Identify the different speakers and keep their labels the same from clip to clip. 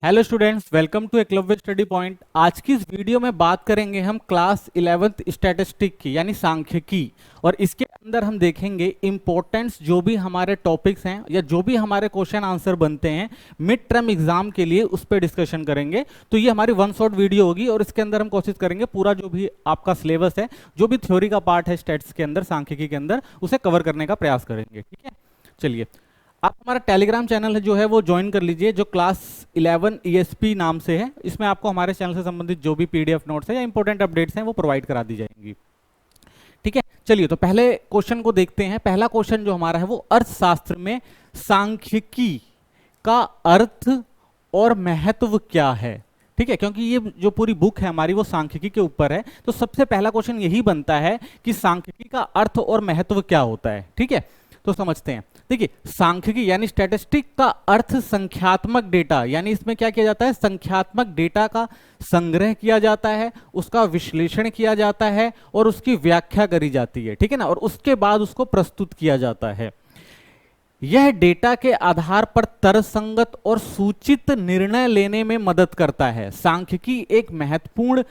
Speaker 1: Hello students, welcome to Eklavya study point. आज की इस वीडियो में बात करेंगे हम क्लास 11th स्टैटिस्टिक की यानी सांख्यिकी। और इसके अंदर हम देखेंगे इम्पोर्टेंस जो भी हमारे टॉपिक्स हैं या जो भी हमारे क्वेश्चन आंसर बनते हैं मिड टर्म एग्जाम के लिए, उस पर डिस्कशन करेंगे। तो ये हमारी वन शॉट वीडियो होगी और इसके अंदर हम कोशिश करेंगे पूरा जो भी आपका सिलेबस है, जो भी थ्योरी का पार्ट है स्टैट्स के अंदर, सांख्यिकी के अंदर, उसे कवर करने का प्रयास करेंगे। ठीक है, चलिए आप हमारा टेलीग्राम चैनल है जो है वो ज्वाइन कर लीजिए, जो क्लास 11 ESP नाम से है। इसमें आपको हमारे चैनल से संबंधित जो भी PDF नोट्स है या इंपॉर्टेंट अपडेट्स हैं वो प्रोवाइड करा दी जाएंगी। ठीक है, चलिए तो पहले क्वेश्चन को देखते हैं। पहला क्वेश्चन जो हमारा है वो अर्थशास्त्र में सांख्यिकी का अर्थ और महत्व क्या है। ठीक है, क्योंकि ये जो पूरी बुक है हमारी वो सांख्यिकी के ऊपर है, तो सबसे पहला क्वेश्चन यही बनता है कि सांख्यिकी का अर्थ और महत्व क्या होता है। ठीक है, तो समझते हैं। देखिए, सांख्यिकी यानी स्टैटिस्टिक का अर्थ संख्यात्मक डेटा, यानी इसमें क्या किया जाता है, संख्यात्मक डेटा का संग्रह किया जाता है, उसका विश्लेषण किया जाता है और उसकी व्याख्या करी जाती है। ठीक है ना, और उसके बाद उसको प्रस्तुत किया जाता है। यह डेटा के आधार पर तर्कसंगत और सूचित निर्णय लेने में मदद करता है। सांख्यिकी एक महत्वपूर्ण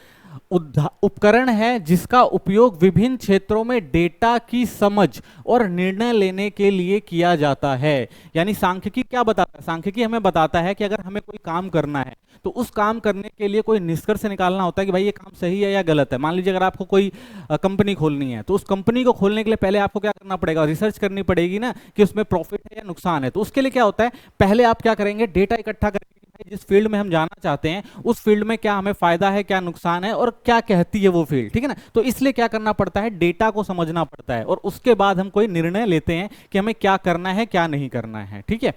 Speaker 1: उपकरण है जिसका उपयोग विभिन्न क्षेत्रों में डेटा की समझ और निर्णय लेने के लिए किया जाता है। यानी सांख्यिकी क्या बताता है, सांख्यिकी हमें बताता है कि अगर हमें कोई काम करना है तो उस काम करने के लिए कोई निष्कर्ष निकालना होता है कि भाई ये काम सही है या गलत है। मान लीजिए अगर आपको कोई कंपनी खोलनी है तो उस कंपनी को खोलने के लिए पहले आपको क्या करना पड़ेगा, रिसर्च करनी पड़ेगी ना कि उसमें प्रॉफिट है या नुकसान है। तो उसके लिए क्या होता है, पहले आप क्या करेंगे, डेटा इकट्ठा करके जिस फील्ड में हम जाना चाहते हैं उस फील्ड में क्या हमें फायदा है, क्या नुकसान है और क्या कहती है वो फील्ड। ठीक है ना, तो इसलिए क्या करना पड़ता है, डेटा को समझना पड़ता है और उसके बाद हम कोई निर्णय लेते हैं कि हमें क्या करना है क्या नहीं करना है। ठीक है,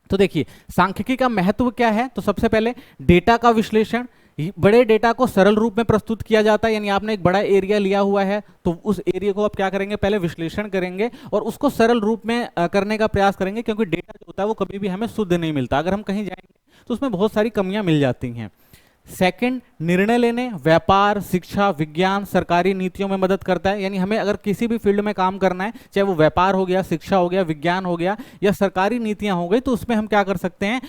Speaker 1: तो देखिए सांख्यिकी का महत्व क्या है। तो सबसे पहले डेटा का विश्लेषण, बड़े डेटा को सरल रूप में प्रस्तुत किया जाता है। यानी आपने एक बड़ा एरिया लिया हुआ है तो उस एरिया को आप क्या करेंगे, पहले विश्लेषण करेंगे और उसको सरल रूप में करने का प्रयास करेंगे, क्योंकि डेटा जो होता है वो कभी भी हमें शुद्ध नहीं मिलता। अगर हम कहीं जाएंगे तो उसमें बहुत सारी कमियां मिल जाती हैं। सेकंड, निर्णय लेने, व्यापार, शिक्षा, विज्ञान, सरकारी नीतियों में मदद करता है। यानी हमें अगर किसी भी फील्ड में काम करना है, चाहे वो व्यापार हो गया, शिक्षा हो गया, विज्ञान हो गया या सरकारी नीतियां हो गई, तो उसमें हम क्या कर सकते हैं,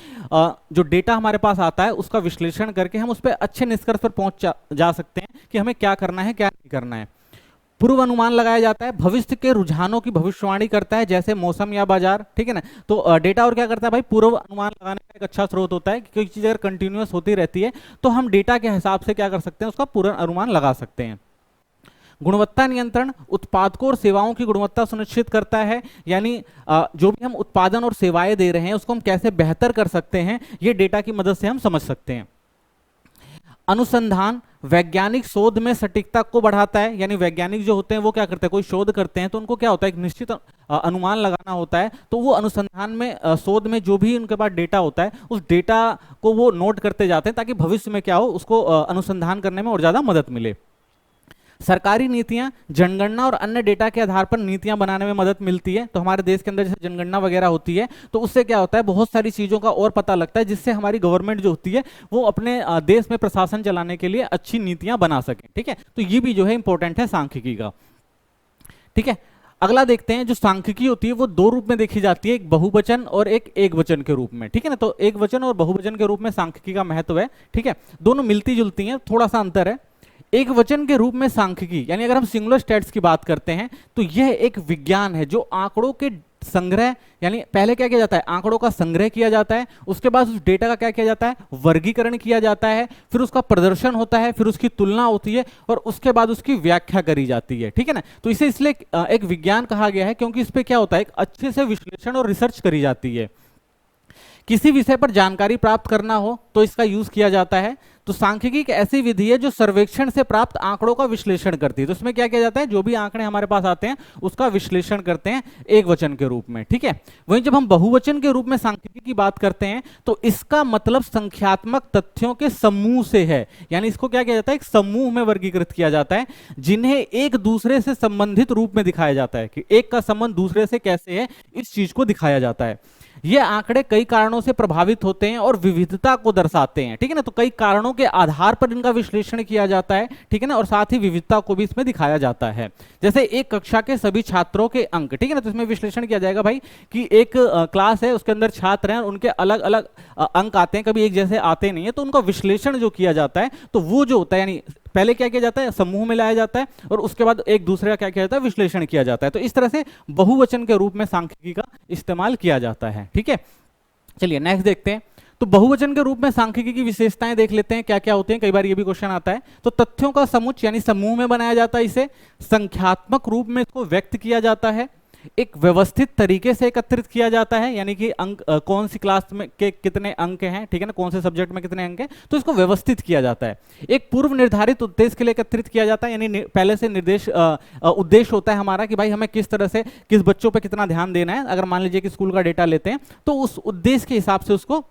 Speaker 1: जो डेटा हमारे पास आता है उसका विश्लेषण करके हम उस पर अच्छे निष्कर्ष पर पहुंच जा सकते हैं कि हमें क्या करना है क्या नहीं करना है। पूर्व अनुमान लगाया जाता है, भविष्य के रुझानों की भविष्यवाणी करता है, जैसे मौसम या बाजार। ठीक है ना, तो डेटा और क्या करता है भाई, पूर्व अनुमान लगाने का एक अच्छा स्रोत होता है। कोई चीज अगर कंटिन्यूअस होती रहती है तो हम डेटा के हिसाब से क्या कर सकते हैं, उसका पूर्ण अनुमान लगा सकते हैं। गुणवत्ता नियंत्रण, उत्पादकों और सेवाओं की गुणवत्ता सुनिश्चित करता है। यानी जो भी हम उत्पादन और सेवाएं दे रहे हैं उसको हम कैसे बेहतर कर सकते हैं, ये डेटा की मदद से हम समझ सकते हैं। अनुसंधान, वैज्ञानिक शोध में सटीकता को बढ़ाता है। यानी वैज्ञानिक जो होते हैं वो क्या करते हैं, कोई शोध करते हैं तो उनको क्या होता है, एक निश्चित अनुमान लगाना होता है। तो वो अनुसंधान में, शोध में जो भी उनके पास डेटा होता है उस डेटा को वो नोट करते जाते हैं ताकि भविष्य में क्या हो, उसको अनुसंधान करने में और ज्यादा मदद मिले। सरकारी नीतियां, जनगणना और अन्य डेटा के आधार पर नीतियां बनाने में मदद मिलती है। तो हमारे देश के अंदर जैसे जनगणना वगैरह होती है तो उससे क्या होता है, बहुत सारी चीज़ों का और पता लगता है, जिससे हमारी गवर्नमेंट जो होती है वो अपने देश में प्रशासन चलाने के लिए अच्छी नीतियां बना सके। ठीक है, तो ये भी जो है इंपॉर्टेंट है सांख्यिकी का। ठीक है, अगला देखते हैं। जो सांख्यिकी होती है वो दो रूप में देखी जाती है, एक बहुवचन और एक वचन के रूप में। ठीक है ना, तो एक वचन और बहुवचन के रूप में सांख्यिकी का महत्व है। ठीक है, दोनों मिलती जुलती हैं, थोड़ा सा अंतर है। एक वचन के रूप में सांख्यिकी, यानी अगर हम सिंगुलर स्टेट्स की बात करते हैं तो यह एक विज्ञान है जो आंकड़ों के संग्रह, यानी पहले क्या किया जाता है, आंकड़ों का संग्रह किया जाता है, उसके बाद उस डेटा का क्या किया जाता है, वर्गीकरण किया जाता है, फिर उसका प्रदर्शन होता है, फिर उसकी तुलना होती है और उसके बाद उसकी व्याख्या करी जाती है। ठीक है ना, तो इसे इसलिए एक विज्ञान कहा गया है क्योंकि इस पे क्या होता है, एक अच्छे से विश्लेषण और रिसर्च करी जाती है। किसी विषय पर जानकारी प्राप्त करना हो तो इसका यूज किया जाता है। तो सांख्यिकी एक ऐसी विधि है जो सर्वेक्षण से प्राप्त आंकड़ों का विश्लेषण करती है। तो इसमें क्या किया जाता है, जो भी आंकड़े हमारे पास आते हैं उसका विश्लेषण करते हैं एक वचन के रूप में। ठीक है, वहीं जब हम बहुवचन के रूप में सांख्यिकी की बात करते हैं तो इसका मतलब संख्यात्मक तथ्यों के समूह से है। यानी इसको क्या किया जाता है, एक समूह में वर्गीकृत किया जाता है जिन्हें एक दूसरे से संबंधित रूप में दिखाया जाता है कि एक का संबंध दूसरे से कैसे है, इस चीज को दिखाया जाता है। ये आंकड़े कई कारणों से प्रभावित होते हैं और विविधता को दर्शाते हैं, ठीक है ना। तो कई कारणों के आधार पर इनका विश्लेषण किया जाता है, ठीक है ना, और साथ ही विविधता को भी इसमें दिखाया जाता है। जैसे एक कक्षा के सभी छात्रों के अंक, ठीक है ना, तो इसमें विश्लेषण किया जाएगा भाई कि एक क्लास है, उसके अंदर छात्र हैं, उनके अलग अलग अंक आते हैं, कभी एक जैसे आते नहीं है, तो उनका विश्लेषण जो किया जाता है, तो वो जो होता है, यानी पहले क्या किया जाता है, समूह में लाया जाता है और उसके बाद एक दूसरे का क्या किया जाता है, विश्लेषण किया जाता है। तो इस तरह से बहुवचन के रूप में सांख्यिकी का इस्तेमाल किया जाता है, ठीक है। चलिए नेक्स्ट देखते हैं। तो बहुवचन के रूप में सांख्यिकी की विशेषताएं देख लेते हैं क्या क्या होती हैं, कई बार ये भी क्वेश्चन आता है। तो तथ्यों का समुच्चय यानी समूह में बनाया जाता है, इसे संख्यात्मक रूप में इसको व्यक्त किया जाता है, एक व्यवस्थित तरीके से एकत्रित किया जाता है, यानी कि अंक कौन सी क्लास में के कितने अंक हैं, ठीक है ना, कौन से सब्जेक्ट में कितने अंक हैं, तो इसको व्यवस्थित किया जाता है। एक पूर्व निर्धारित उद्देश्य के लिए एकत्रित किया जाता है, यानी पहले से निर्देश उद्देश्य होता है हमारा कि भाई हमें किस तरह से किस बच्चों पे कितना ध्यान देना है। अगर मान लीजिए कि स्कूल का डेटा लेते हैं तो उस उद्देश्य के हिसाब से उसको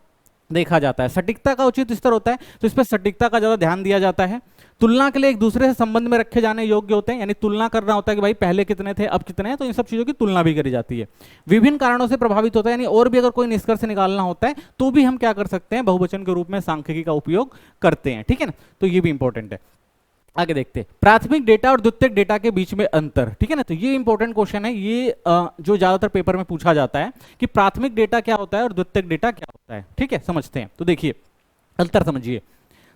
Speaker 1: देखा जाता है। सटीकता का उचित स्तर होता है, तो इस पर सटीकता का ज्यादा ध्यान दिया जाता है। तुलना के लिए एक दूसरे से संबंध में रखे जाने योग्य होते हैं, यानी तुलना करना होता है कि भाई पहले कितने थे अब कितने हैं, तो इन सब चीजों की तुलना भी करी जाती है। विभिन्न कारणों से प्रभावित होता है, यानी और भी अगर कोई निष्कर्ष निकालना होता है तो भी हम क्या कर सकते हैं, बहुवचन के रूप में सांख्यिकी का उपयोग करते हैं, ठीक है ना। तो ये भी इंपॉर्टेंट है। आगे देखते हैं प्राथमिक डेटा और द्वितीयक डेटा के बीच में अंतर, ठीक है ना। तो ये इंपॉर्टेंट क्वेश्चन है, ये जो ज्यादातर पेपर में पूछा जाता है कि प्राथमिक डेटा क्या होता है और द्वितीयक डेटा क्या होता है, ठीक है। समझते हैं, तो देखिए अंतर समझिए।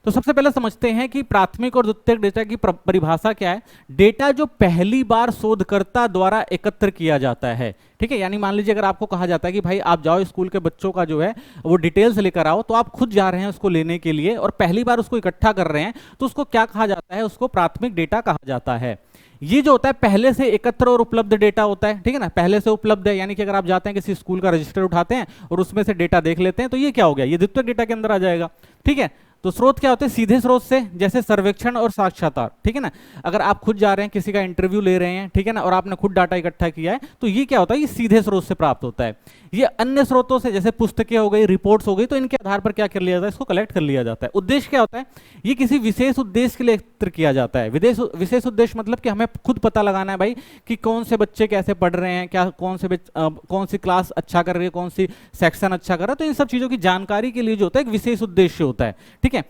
Speaker 1: तो सबसे पहले समझते हैं कि प्राथमिक और द्वितीयक डेटा की परिभाषा क्या है। डेटा जो पहली बार शोधकर्ता द्वारा एकत्र किया जाता है, ठीक है। यानी मान लीजिए अगर आपको कहा जाता है कि भाई आप जाओ स्कूल के बच्चों का जो है वो डिटेल्स लेकर आओ, तो आप खुद जा रहे हैं उसको लेने के लिए और पहली बार उसको इकट्ठा कर रहे हैं, तो उसको क्या कहा जाता है, उसको प्राथमिक डेटा कहा जाता है। ये जो होता है पहले से एकत्र और उपलब्ध डेटा होता है, ठीक है ना, पहले से उपलब्ध है, यानी कि अगर आप जाते हैं किसी स्कूल का रजिस्टर उठाते हैं और उसमें से डेटा देख लेते हैं, तो ये क्या हो गया, ये द्वितीयक डेटा के अंदर आ जाएगा, ठीक है। तो स्रोत क्या होते हैं, सीधे स्रोत से, जैसे सर्वेक्षण और साक्षात्कार, ठीक है ना। अगर आप खुद जा रहे हैं किसी का इंटरव्यू ले रहे हैं, ठीक है ना, और आपने खुद डाटा इकट्ठा किया है, तो ये क्या होता है, ये सीधे स्रोत से प्राप्त होता है। ये अन्य स्रोतों से जैसे पुस्तकें हो गई, रिपोर्ट्स हो गई, तो इनके आधार पर क्या कर लिया जाता है, इसको कलेक्ट कर लिया जाता है। उद्देश्य क्या होता है, ये किसी विशेष उद्देश्य के लिए एकत्र किया जाता है। विशेष उद्देश्य मतलब कि हमें खुद पता लगाना है भाई कि कौन से बच्चे कैसे पढ़ रहे हैं, क्या कौन सी क्लास अच्छा कर रही है, कौन सी सेक्शन अच्छा कर रहा है, तो इन सब चीजों की जानकारी के लिए जो होता है एक विशेष उद्देश्य होता है, ठीक है।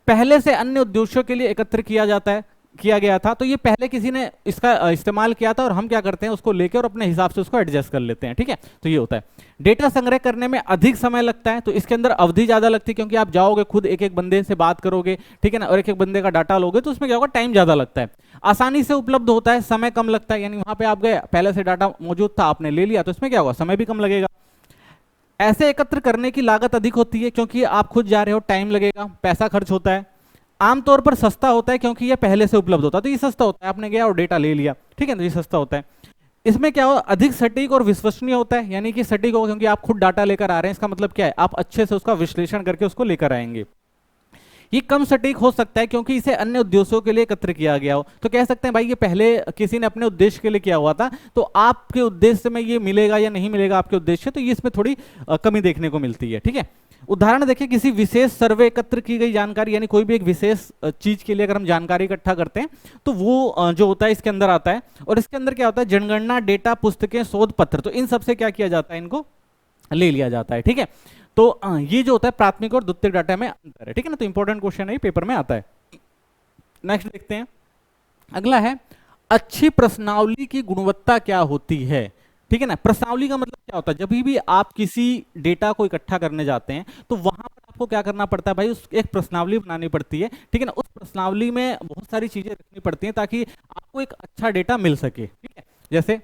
Speaker 1: पहले से अन्य उद्देश्यों के लिए एकत्र किया गया था, तो ये पहले किसी ने इसका इस्तेमाल किया था और हम क्या करते हैं उसको लेकर और अपने हिसाब से उसको एडजस्ट कर लेते हैं, ठीक है। तो ये होता है। डेटा संग्रह करने में अधिक समय लगता है, तो इसके अंदर अवधि ज्यादा लगती है, क्योंकि आप जाओगे खुद एक एक बंदे से बात करोगे, ठीक है ना, और एक एक बंदे का डाटा लोगे, तो उसमें क्या होगा, टाइम ज्यादा लगता है। आसानी से उपलब्ध होता है, समय कम लगता है, यानी वहां पे आप गए, पहले से डाटा मौजूद था, आपने ले लिया, तो इसमें क्या होगा, समय भी कम लगेगा। ऐसे एकत्र करने की लागत अधिक होती है, क्योंकि आप खुद जा रहे हो, टाइम लगेगा, पैसा खर्च होता है। आमतौर पर सस्ता होता है, क्योंकि ये पहले से उपलब्ध होता है, तो ये सस्ता होता है, आपने गया और डेटा ले लिया, ठीक है, तो ये सस्ता होता है। इसमें क्या हो, अधिक सटीक और विश्वसनीय होता है, यानी कि सटीक होगा क्योंकि आप खुद डाटा लेकर आ रहे हैं, इसका मतलब क्या है, आप अच्छे से उसका विश्लेषण करके उसको लेकर आएंगे। ये कम सटीक हो सकता है क्योंकि इसे अन्य उद्देश्यों के लिए एकत्र किया गया हो, तो कह सकते हैं भाई ये पहले किसी ने अपने उद्देश्य के लिए किया हुआ था, तो आपके उद्देश्य में ये मिलेगा या नहीं मिलेगा आपके उद्देश्य, तो ये इसमें थोड़ी कमी देखने को मिलती है, ठीक है। उदाहरण देखिए, किसी विशेष सर्वे एकत्र की गई जानकारी, यानी कोई भी एक विशेष चीज के लिए अगर हम जानकारी इकट्ठा करते हैं, तो वो जो होता है इसके अंदर आता है, और इसके अंदर क्या होता है, जनगणना डेटा, पुस्तकें, शोध पत्र, तो इन सबसे क्या किया जाता है, इनको ले लिया जाता है, ठीक है। तो ये जो होता है प्राथमिक और द्वितीयक डाटा में अंतर है, ठीक है ना। तो इंपॉर्टेंट क्वेश्चन है, पेपर में आता है। नेक्स्ट देखते हैं, अगला है अच्छी प्रश्नावली की गुणवत्ता क्या होती है, ठीक है ना। प्रश्नावली का मतलब क्या होता है, जब भी आप किसी डेटा को इकट्ठा करने जाते हैं तो वहां पर आपको क्या करना पड़ता है भाई, उस एक प्रश्नावली बनानी पड़ती है, ठीक है ना। उस प्रश्नावली में बहुत सारी चीजें रखनी पड़ती हैं ताकि आपको एक अच्छा डेटा मिल सके, ठीक है। जैसे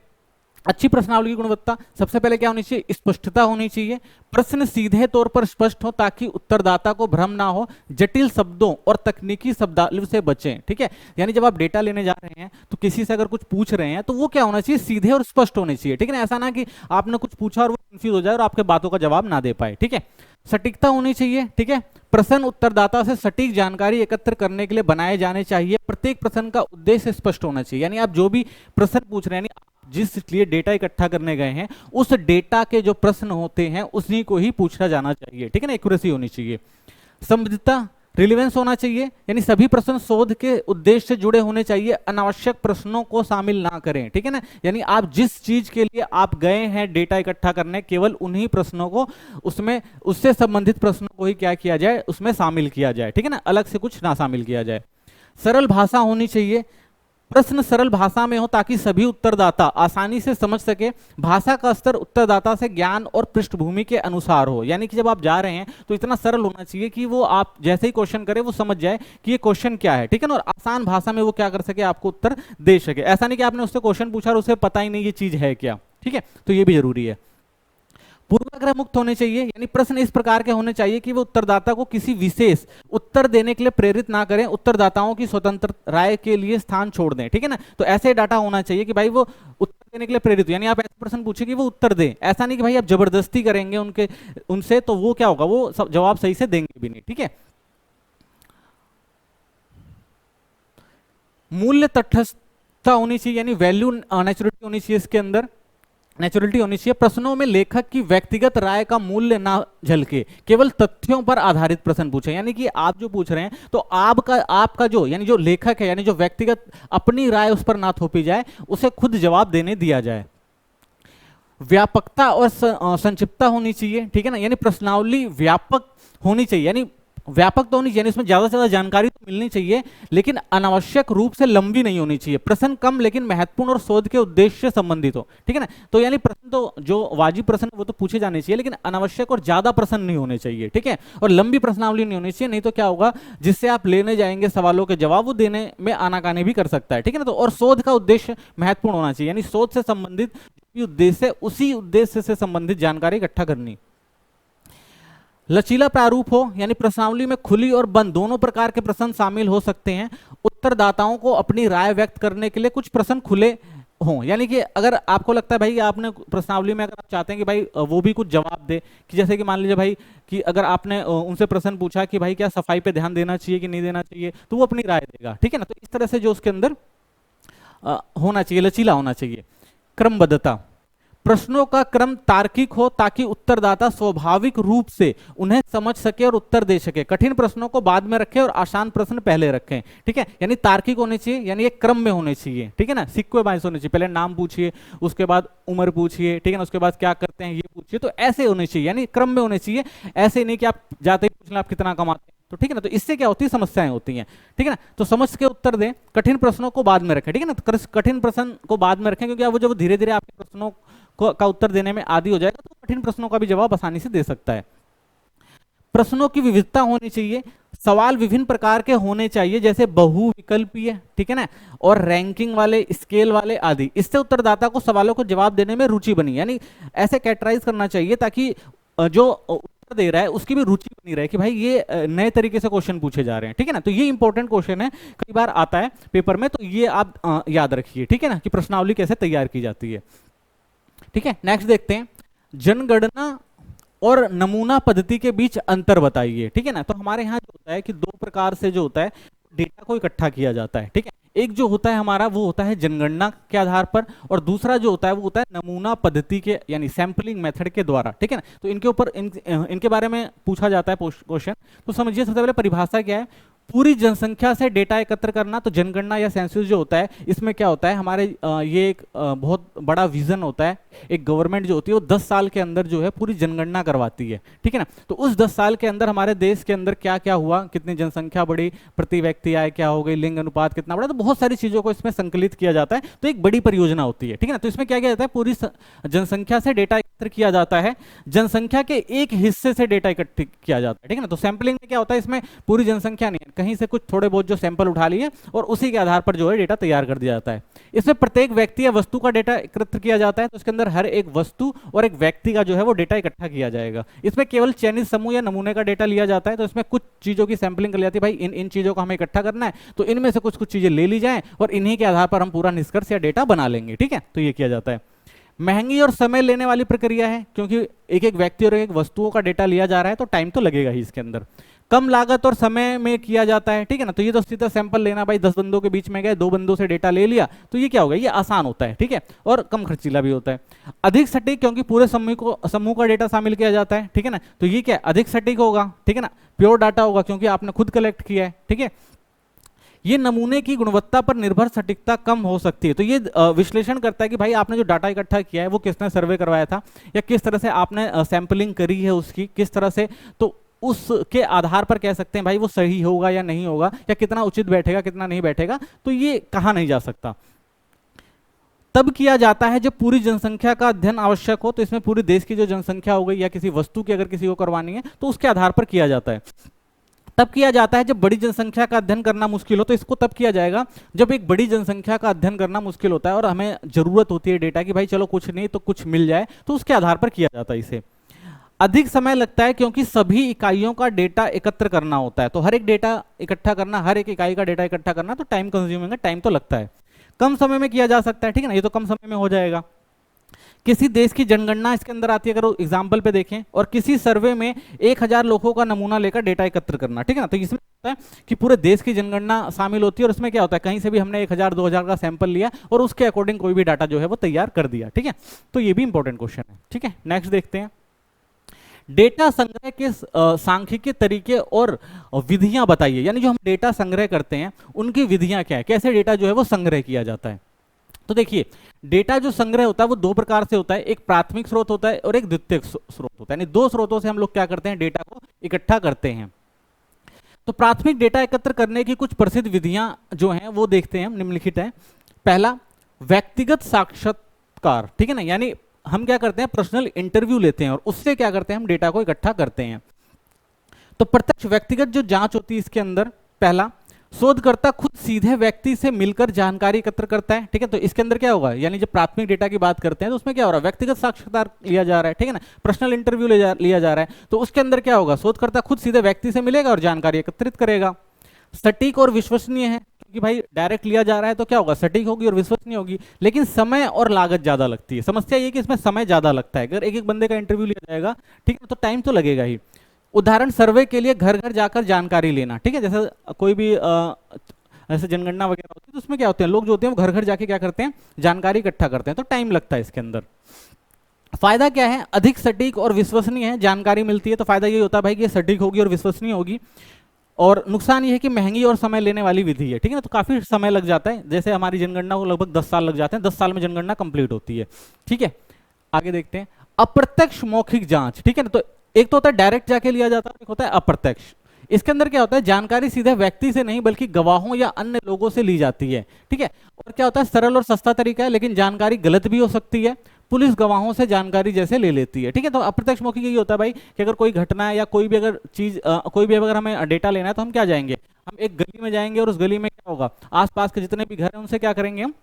Speaker 1: अच्छी प्रश्नावली की गुणवत्ता, सबसे पहले क्या होनी चाहिए, स्पष्टता होनी चाहिए, प्रश्न सीधे तौर पर स्पष्ट हो ताकि उत्तरदाता को भ्रम ना हो, जटिल शब्दों और तकनीकी शब्दावली से बचें, ठीक है। यानी जब आप डेटा लेने जा रहे हैं तो किसी से अगर कुछ पूछ रहे हैं तो वो क्या होना चाहिए, सीधे और स्पष्ट होने चाहिए, ठीक है ना। ऐसा ना कि आपने कुछ पूछा और वो कंफ्यूज हो जाए और आपके बातों का जवाब ना दे पाए, ठीक है। सटीकता होनी चाहिए, ठीक है। प्रश्न उत्तरदाता से सटीक जानकारी एकत्र करने के लिए बनाए जाने चाहिए, प्रत्येक प्रश्न का उद्देश्य स्पष्ट होना चाहिए, यानी आप जो भी प्रश्न पूछ रहे हैं, जिस लिए डेटा इकट्ठा करने गए हैं उस डेटा के जो प्रश्न होते हैं उसी को ही पूछा जाना चाहिए, ठीक है ना। एक्यूरेसी होनी चाहिए। संबद्धता, रिलेवेंस होना चाहिए, यानी सभी प्रश्न शोध के उद्देश्य से जुड़े होने चाहिए, अनावश्यक प्रश्नों को शामिल ना करें, ठीक है ना। यानी आप जिस चीज के लिए आप गए हैं डेटा इकट्ठा करने, केवल उन्हीं प्रश्नों को उसमें, उससे संबंधित प्रश्नों को ही क्या किया जाए, उसमें शामिल किया जाए, ठीक है ना, अलग से कुछ ना शामिल किया जाए। सरल भाषा होनी चाहिए, प्रश्न सरल भाषा में हो ताकि सभी उत्तरदाता आसानी से समझ सके। भाषा का स्तर उत्तरदाता से ज्ञान और पृष्ठभूमि के अनुसार हो, यानी कि जब आप जा रहे हैं तो इतना सरल होना चाहिए कि वो आप जैसे ही क्वेश्चन करें वो समझ जाए कि ये क्वेश्चन क्या है, ठीक है ना, और आसान भाषा में वो क्या कर सके, आपको उत्तर दे सके। ऐसा नहीं कि आपने उससे क्वेश्चन पूछा और उसे पता ही नहीं ये चीज है क्या, ठीक है, तो ये भी जरूरी है। पूर्वाग्रह मुक्त होने चाहिए, यानी प्रश्न इस प्रकार के होने चाहिए कि वो उत्तरदाता को किसी विशेष उत्तर देने के लिए प्रेरित ना करें, उत्तरदाताओं की स्वतंत्र राय के लिए स्थान छोड़ दें, ठीक है ना। तो ऐसे डाटा होना चाहिए कि भाई वो उत्तर देने के लिए प्रेरित हो, यानी आप ऐसे प्रश्न पूछे कि वो उत्तर दें, ऐसा नहीं कि भाई आप जबरदस्ती करेंगे उनसे, तो वो क्या होगा, वो जवाब सही से देंगे भी नहीं, ठीक है। मूल्य तटस्थता होनी चाहिए, यानी वैल्यू नेचुरलिटी होनी चाहिए, इसके अंदर नेचुरलिटी होनी चाहिए। प्रश्नों में लेखक की व्यक्तिगत राय का मूल्य ना झलके, केवल तथ्यों पर आधारित प्रश्न पूछे, यानी कि आप जो पूछ रहे हैं तो आपका जो, यानी जो लेखक है, यानी जो व्यक्तिगत अपनी राय उस पर ना थोपी जाए, उसे खुद जवाब देने दिया जाए। व्यापकता और संक्षिप्तता होनी चाहिए, ठीक है ना, यानी प्रश्नावली व्यापक होनी चाहिए, यानी व्यापक तो होनी चाहिए, इसमें ज्यादा से ज्यादा जानकारी तो मिलनी चाहिए, लेकिन अनावश्यक रूप से लंबी नहीं होनी चाहिए। प्रश्न कम लेकिन महत्वपूर्ण और शोध के उद्देश्य से संबंधित हो, ठीक है ना। तो यानी प्रश्न तो जो वाजिब प्रश्न वो तो पूछे जाने चाहिए, लेकिन अनावश्यक और ज्यादा प्रश्न नहीं होने चाहिए, ठीक है, और लंबी प्रश्नावली नहीं होनी चाहिए, नहीं तो क्या होगा, जिससे आप लेने जाएंगे सवालों के जवाब, वो देने में आनाकानी भी कर सकता है, ठीक है ना। तो और शोध का उद्देश्य महत्वपूर्ण होना चाहिए, यानी शोध से संबंधित उद्देश्य, उसी उद्देश्य से संबंधित जानकारी इकट्ठा करनी। लचीला प्रारूप हो, यानी प्रश्नावली में खुली और बंद दोनों प्रकार के प्रश्न शामिल हो सकते हैं। उत्तरदाताओं को अपनी राय व्यक्त करने के लिए कुछ प्रश्न खुले हों, यानी कि अगर आपको लगता है भाई आपने प्रश्नावली में, अगर आप चाहते हैं कि भाई वो भी कुछ जवाब दे, कि जैसे कि मान लीजिए भाई कि अगर आपने उनसे प्रश्न पूछा कि भाई क्या सफाई पे ध्यान देना चाहिए कि नहीं देना चाहिए, तो वो अपनी राय देगा, ठीक है ना। तो इस तरह से जो उसके अंदर होना चाहिए, लचीला होना चाहिए। क्रमबद्धता, प्रश्नों का क्रम तार्किक हो ताकि उत्तरदाता स्वाभाविक रूप से उन्हें समझ सके और उत्तर दे सके। कठिन प्रश्नों को बाद में रखें और आसान प्रश्न पहले रखें, ठीक है, यानी तार्किक होने चाहिए, यानी एक क्रम में होने चाहिए, ठीक है ना, सीक्वेंस होने चाहिए, पहले नाम पूछिए, उसके बाद उम्र पूछिए, ठीक है ना, उसके बाद क्या करते हैं ये पूछिए, तो ऐसे होने चाहिए, यानी क्रम में होने चाहिए। ऐसे नहीं कि आप जाते ही पूछ लें आप कितना कमाते हैं, तो ठीक है ना, तो इससे क्या होती है, समस्याएं होती हैं, ठीक है ना। तो समझ के उत्तर दें, कठिन प्रश्नों को बाद में रखें, ठीक है ना, तो कठिन प्रश्न को बाद में रखें, क्योंकि अब जब धीरे धीरे आपके प्रश्नों का उत्तर देने में आदी हो जाएगा तो कठिन प्रश्नों का भी जवाब आसानी से दे सकता है। प्रश्नों की विविधता होनी चाहिए, सवाल विभिन्न प्रकार के होने चाहिए, जैसे बहुविकल्पीय, ठीक है ना, और रैंकिंग वाले, स्केल वाले आदि। इससे उत्तरदाता को सवालों को जवाब देने में रुचि बनी, यानी ऐसे कैटेगराइज करना चाहिए ताकि जो उत्तर दे रहा है उसकी भी रुचि बनी रहे कि भाई ये नए तरीके से क्वेश्चन पूछे जा रहे हैं, ठीक है ना। तो ये इंपॉर्टेंट क्वेश्चन है, कई बार आता है पेपर में, तो ये आप याद रखिए, ठीक है ना, कि प्रश्नावली कैसे तैयार की जाती है, ठीक है। नेक्स्ट देखते हैं, जनगणना और नमूना पद्धति के बीच अंतर बताइए, ठीक है ना। तो हमारे यहाँ जो होता है कि दो प्रकार से जो होता है डेटा को इकट्ठा किया जाता है, ठीक है। एक जो होता है हमारा वो होता है जनगणना के आधार पर, और दूसरा जो होता है वो होता है नमूना पद्धति के, यानी सैंपलिंग मेथड के द्वारा, ठीक है ना। तो इनके ऊपर इनके बारे में पूछा जाता है क्वेश्चन। तो समझिए, सबसे पहले परिभाषा क्या है, पूरी जनसंख्या से डेटा एकत्र करना। तो जनगणना या सेंसस जो होता है, इसमें क्या होता है हमारे ये एक बहुत बड़ा विजन होता है, एक गवर्नमेंट जो होती है वो 10 साल के अंदर जो है पूरी जनगणना करवाती है, ठीक है ना। तो उस 10 साल के अंदर हमारे देश के अंदर क्या क्या हुआ, कितनी जनसंख्या बढ़ी, प्रति व्यक्ति आय क्या हो गई, लिंग अनुपात कितना बढ़ा, तो बहुत सारी चीजों को इसमें संकलित किया जाता है। तो एक बड़ी परियोजना होती है, ठीक है ना। तो इसमें क्या किया जाता है, पूरी जनसंख्या से डेटा एकत्र किया जाता है, जनसंख्या के एक हिस्से से डेटा एकत्र किया जाता है, ठीक है ना। तो सैंपलिंग में क्या होता है, इसमें पूरी जनसंख्या नहीं है, कहीं से कुछ थोड़े बहुत जो सैंपल उठा लिए और उसी के आधार पर जो है डेटा तैयार कर दिया जाता है। इसमें प्रत्येक व्यक्ति या वस्तु का डेटा एकत्र किया जाता है, तो इसके अंदर हर एक वस्तु और एक व्यक्ति का जो है वो डेटा इकट्ठा किया जाएगा। इसमें केवल चयनित समूह या नमूने का डेटा लिया जाता है। तो इसमें कुछ चीजों की सैंपलिंग कर जाती है, भाई इन चीजों को हमें इकट्ठा करना है, तो इनमें से कुछ चीजें ले ली जाए और इन्हीं के आधार पर हम पूरा निष्कर्ष या डेटा बना लेंगे, ठीक है। तो ये किया जाता है। महंगी और समय लेने वाली प्रक्रिया है, क्योंकि एक एक व्यक्ति और एक वस्तुओं का डेटा लिया जा रहा है, तो टाइम तो लगेगा ही इसके अंदर। कम लागत और समय में किया जाता है, ठीक है ना। तो ये तो सीधा सैंपल लेना भाई, 10 बंदों के बीच में गए, 2 बंदों से डेटा ले लिया, तो ये क्या होगा, ये आसान होता है, ठीक है, और कम खर्चीला भी होता है। अधिक सटीक, क्योंकि पूरे समूह का डेटा शामिल किया जाता है, ठीक है ना, तो ये क्या अधिक सटीक होगा, ठीक है ना, प्योर डाटा होगा क्योंकि आपने खुद कलेक्ट किया है, ठीक है। ये नमूने की गुणवत्ता पर निर्भर सटीकता कम हो सकती है। तो ये विश्लेषण करता है कि भाई आपने जो डाटा इकट्ठा किया है वो किसने सर्वे करवाया था, या किस तरह से आपने सैंपलिंग करी है उसकी, किस तरह से, तो उसके आधार पर कह सकते हैं भाई वो सही होगा या नहीं होगा, या कितना उचित बैठेगा कितना नहीं बैठेगा, तो ये कहा नहीं जा सकता। तब किया जाता है जब पूरी जनसंख्या का अध्ययन आवश्यक हो, तो इसमें पूरे देश की जो जनसंख्या हो गई या किसी वस्तु की अगर किसी को करवानी है तो उसके आधार पर किया जाता है। तब किया जाता है जब बड़ी जनसंख्या का अध्ययन करना मुश्किल हो, तो इसको तब किया जाएगा जब एक बड़ी जनसंख्या का अध्ययन करना मुश्किल होता है और हमें जरूरत होती है डेटा की, भाई चलो कुछ नहीं तो कुछ मिल जाए, तो उसके आधार पर किया जाता है इसे। अधिक समय लगता है क्योंकि सभी इकाइयों का डेटा एकत्र करना होता है, तो हर एक डेटा इकट्ठा करना, हर एक इकाई का डेटा इकट्ठा करना तो टाइम कंज्यूमिंग है, टाइम तो लगता है। कम समय में किया जा सकता है, ठीक है ना, ये तो कम समय में हो जाएगा। किसी देश की जनगणना इसके अंदर आती है, अगर एग्जाम्पल पे देखें, और किसी सर्वे में 1000 लोगों का नमूना लेकर डेटा एकत्र करना, ठीक है ना, तो इसमें होता है कि पूरे देश की जनगणना शामिल होती है, और उसमें क्या होता है कहीं से भी हमने 1000 2000 का सैंपल लिया और उसके अकॉर्डिंग कोई भी डाटा जो है वो तैयार कर दिया, ठीक है। तो ये भी इंपॉर्टेंट क्वेश्चन है, ठीक है। नेक्स्ट देखते हैं, डेटा संग्रह के सांख्यिकीय तरीके और विधियां बताइए, यानी जो हम डेटा संग्रह करते हैं उनकी विधियां क्या है, कैसे डेटा जो है वो संग्रह किया जाता है। तो देखिए, डेटा जो संग्रह होता है वो 2 प्रकार से होता है, एक प्राथमिक स्रोत होता है और एक द्वितीयक स्रोत होता है, यानी 2 स्रोतों से हम लोग क्या करते हैं, डेटा को इकट्ठा करते हैं। तो प्राथमिक डेटा एकत्र करने की कुछ प्रसिद्ध विधियां जो हैं वो देखते हैं, निम्नलिखित है। पहला, व्यक्तिगत साक्षात्कार, ठीक है ना, यानी हम क्या करते हैं, पर्सनल इंटरव्यू लेते हैं और उससे क्या करते हैं, हम डेटा को इकट्ठा करते हैं। तो प्रत्यक्ष व्यक्तिगत जो जांच होती है इसके अंदर, पहला, शोधकर्ता खुद सीधे व्यक्ति से मिलकर जानकारी एकत्र करता है, ठीक है। तो इसके अंदर क्या होगा, यानी जब प्राथमिक डेटा की बात करते हैं तो उसमें क्या हो रहा है, व्यक्तिगत साक्षात्कार लिया जा रहा है, ठीक है ना, पर्सनल इंटरव्यू लिया जा रहा है, तो उसके अंदर क्या होगा, शोधकर्ता खुद सीधे व्यक्ति से मिलेगा और जानकारी एकत्रित करेगा। सटीक और विश्वसनीय है, क्योंकि भाई डायरेक्ट लिया जा रहा है तो क्या होगा, सटीक होगी और विश्वसनीय होगी, लेकिन समय और लागत ज्यादा लगती है। समस्या ये कि इसमें समय ज्यादा लगता है, अगर एक एक बंदे का इंटरव्यू लिया जाएगा, ठीक है, तो टाइम तो लगेगा ही। उदाहरण, सर्वे के लिए घर घर जाकर जानकारी लेना, ठीक है, जैसे कोई भी ऐसे जनगणना वगैरह होती है तो उसमें क्या होते हैं, लोग जो होते हैं वो घर घर जाके क्या करते हैं, जानकारी इकट्ठा करते हैं, तो टाइम लगता है इसके अंदर। फायदा क्या है, अधिक सटीक और विश्वसनीय है जानकारी मिलती है, तो फायदा ये होता है भाई कि ये सटीक होगी और विश्वसनीय होगी। और नुकसान ये है कि महंगी और समय लेने वाली विधि है, ठीक है ना, तो काफी समय लग जाता है, जैसे हमारी जनगणना को लगभग 10 साल लग जाते हैं, 10 साल में जनगणना कंप्लीट होती है, ठीक है। आगे देखते हैं, अप्रत्यक्ष मौखिक जांच, ठीक है ना, तो एक तो होता है डायरेक्ट जाके लिया जाता है, एक होता है अप्रत्यक्ष। इसके अंदर क्या होता है, जानकारी सीधे व्यक्ति से नहीं बल्कि गवाहों या अन्य लोगों से ली जाती है, ठीक है। और क्या होता है, सरल और सस्ता तरीका है, लेकिन जानकारी गलत भी हो सकती है, पुलिस गवाहों से जानकारी जैसे ले लेती है, ठीक है। तो अप्रत्यक्ष मौखिक यही होता है भाई कि अगर कोई घटना है या कोई भी अगर चीज कोई भी अगर हमें डेटा लेना है तो हम क्या जाएंगे, हम एक गली में जाएंगे और उस गली में क्या होगा, आसपास के जितने भी घर हैं उनसे क्या करेंगे, हम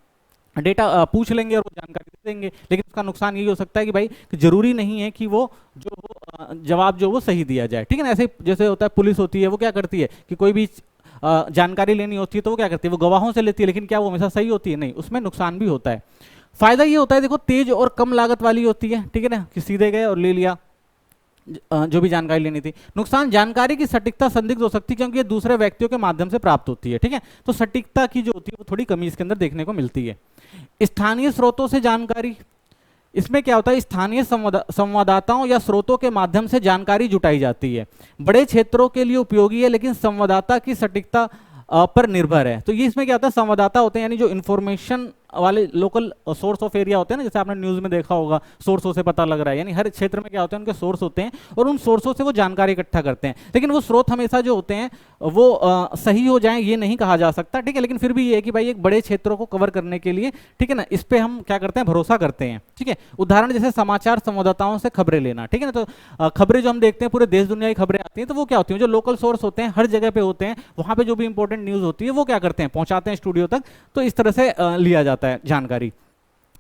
Speaker 1: डेटा पूछ लेंगे और वो जानकारी दे देंगे। लेकिन उसका नुकसान ये हो सकता है कि भाई कि जरूरी नहीं है कि वो जो जवाब जो वो सही दिया जाए, ठीक है ना। ऐसे जैसे होता है पुलिस होती है वो क्या करती है कि कोई भी जानकारी लेनी होती है तो वो क्या करती है, वो गवाहों से लेती है, लेकिन क्या वो हमेशा सही होती है, नहीं, उसमें नुकसान भी होता है। फायदा ये होता है, देखो, तेज और कम लागत वाली होती है, ठीक है ना, कि सीधे गए और ले लिया जो भी जानकारी लेनी थी। नुकसान, जानकारी की सटीकता संदिग्ध हो सकती है क्योंकि ये दूसरे व्यक्तियों के माध्यम से प्राप्त होती है, ठीक है, तो सटीकता की जो होती है वो थोड़ी कमी इसके अंदर देखने को मिलती है। स्थानीय स्रोतों से जानकारी, इसमें क्या होता है, स्थानीय संवाददाताओं या स्रोतों के माध्यम से जानकारी जुटाई जाती है, बड़े क्षेत्रों के लिए उपयोगी है लेकिन संवाददाता की सटीकता पर निर्भर है। तो ये इसमें क्या होता है, संवाददाता होते हैं यानी जो इन्फॉर्मेशन वाले लोकल सोर्स ऑफ एरिया होते हैं ना, जैसे आपने न्यूज़ में देखा होगा, सोर्सों से पता लग रहा है, यानी हर क्षेत्र में क्या होते हैं, उनके सोर्स होते हैं और उन सोर्सों से वो जानकारी इकट्ठा करते हैं। लेकिन वो स्रोत हमेशा जो होते हैं वो सही हो जाएं ये नहीं कहा जा सकता, ठीक है, लेकिन फिर भी ये है कि भाई एक बड़े क्षेत्रों को कवर करने के लिए, ठीक है ना, इस पे हम क्या करते हैं, भरोसा करते हैं, ठीक है। उदाहरण जैसे समाचार संवाददाताओं से खबरें लेना, ठीक है ना, तो खबरें जो हम देखते हैं पूरे देश दुनिया की खबरें आती हैं, तो वो क्या होती हैं, जो लोकल सोर्स होते हैं हर जगह पे होते हैं, वहां पे जो भी इंपॉर्टेंट न्यूज़ होती है वो क्या करते हैं, पहुंचाते हैं स्टूडियो तक, तो इस तरह से लिया जाता है जानकारी।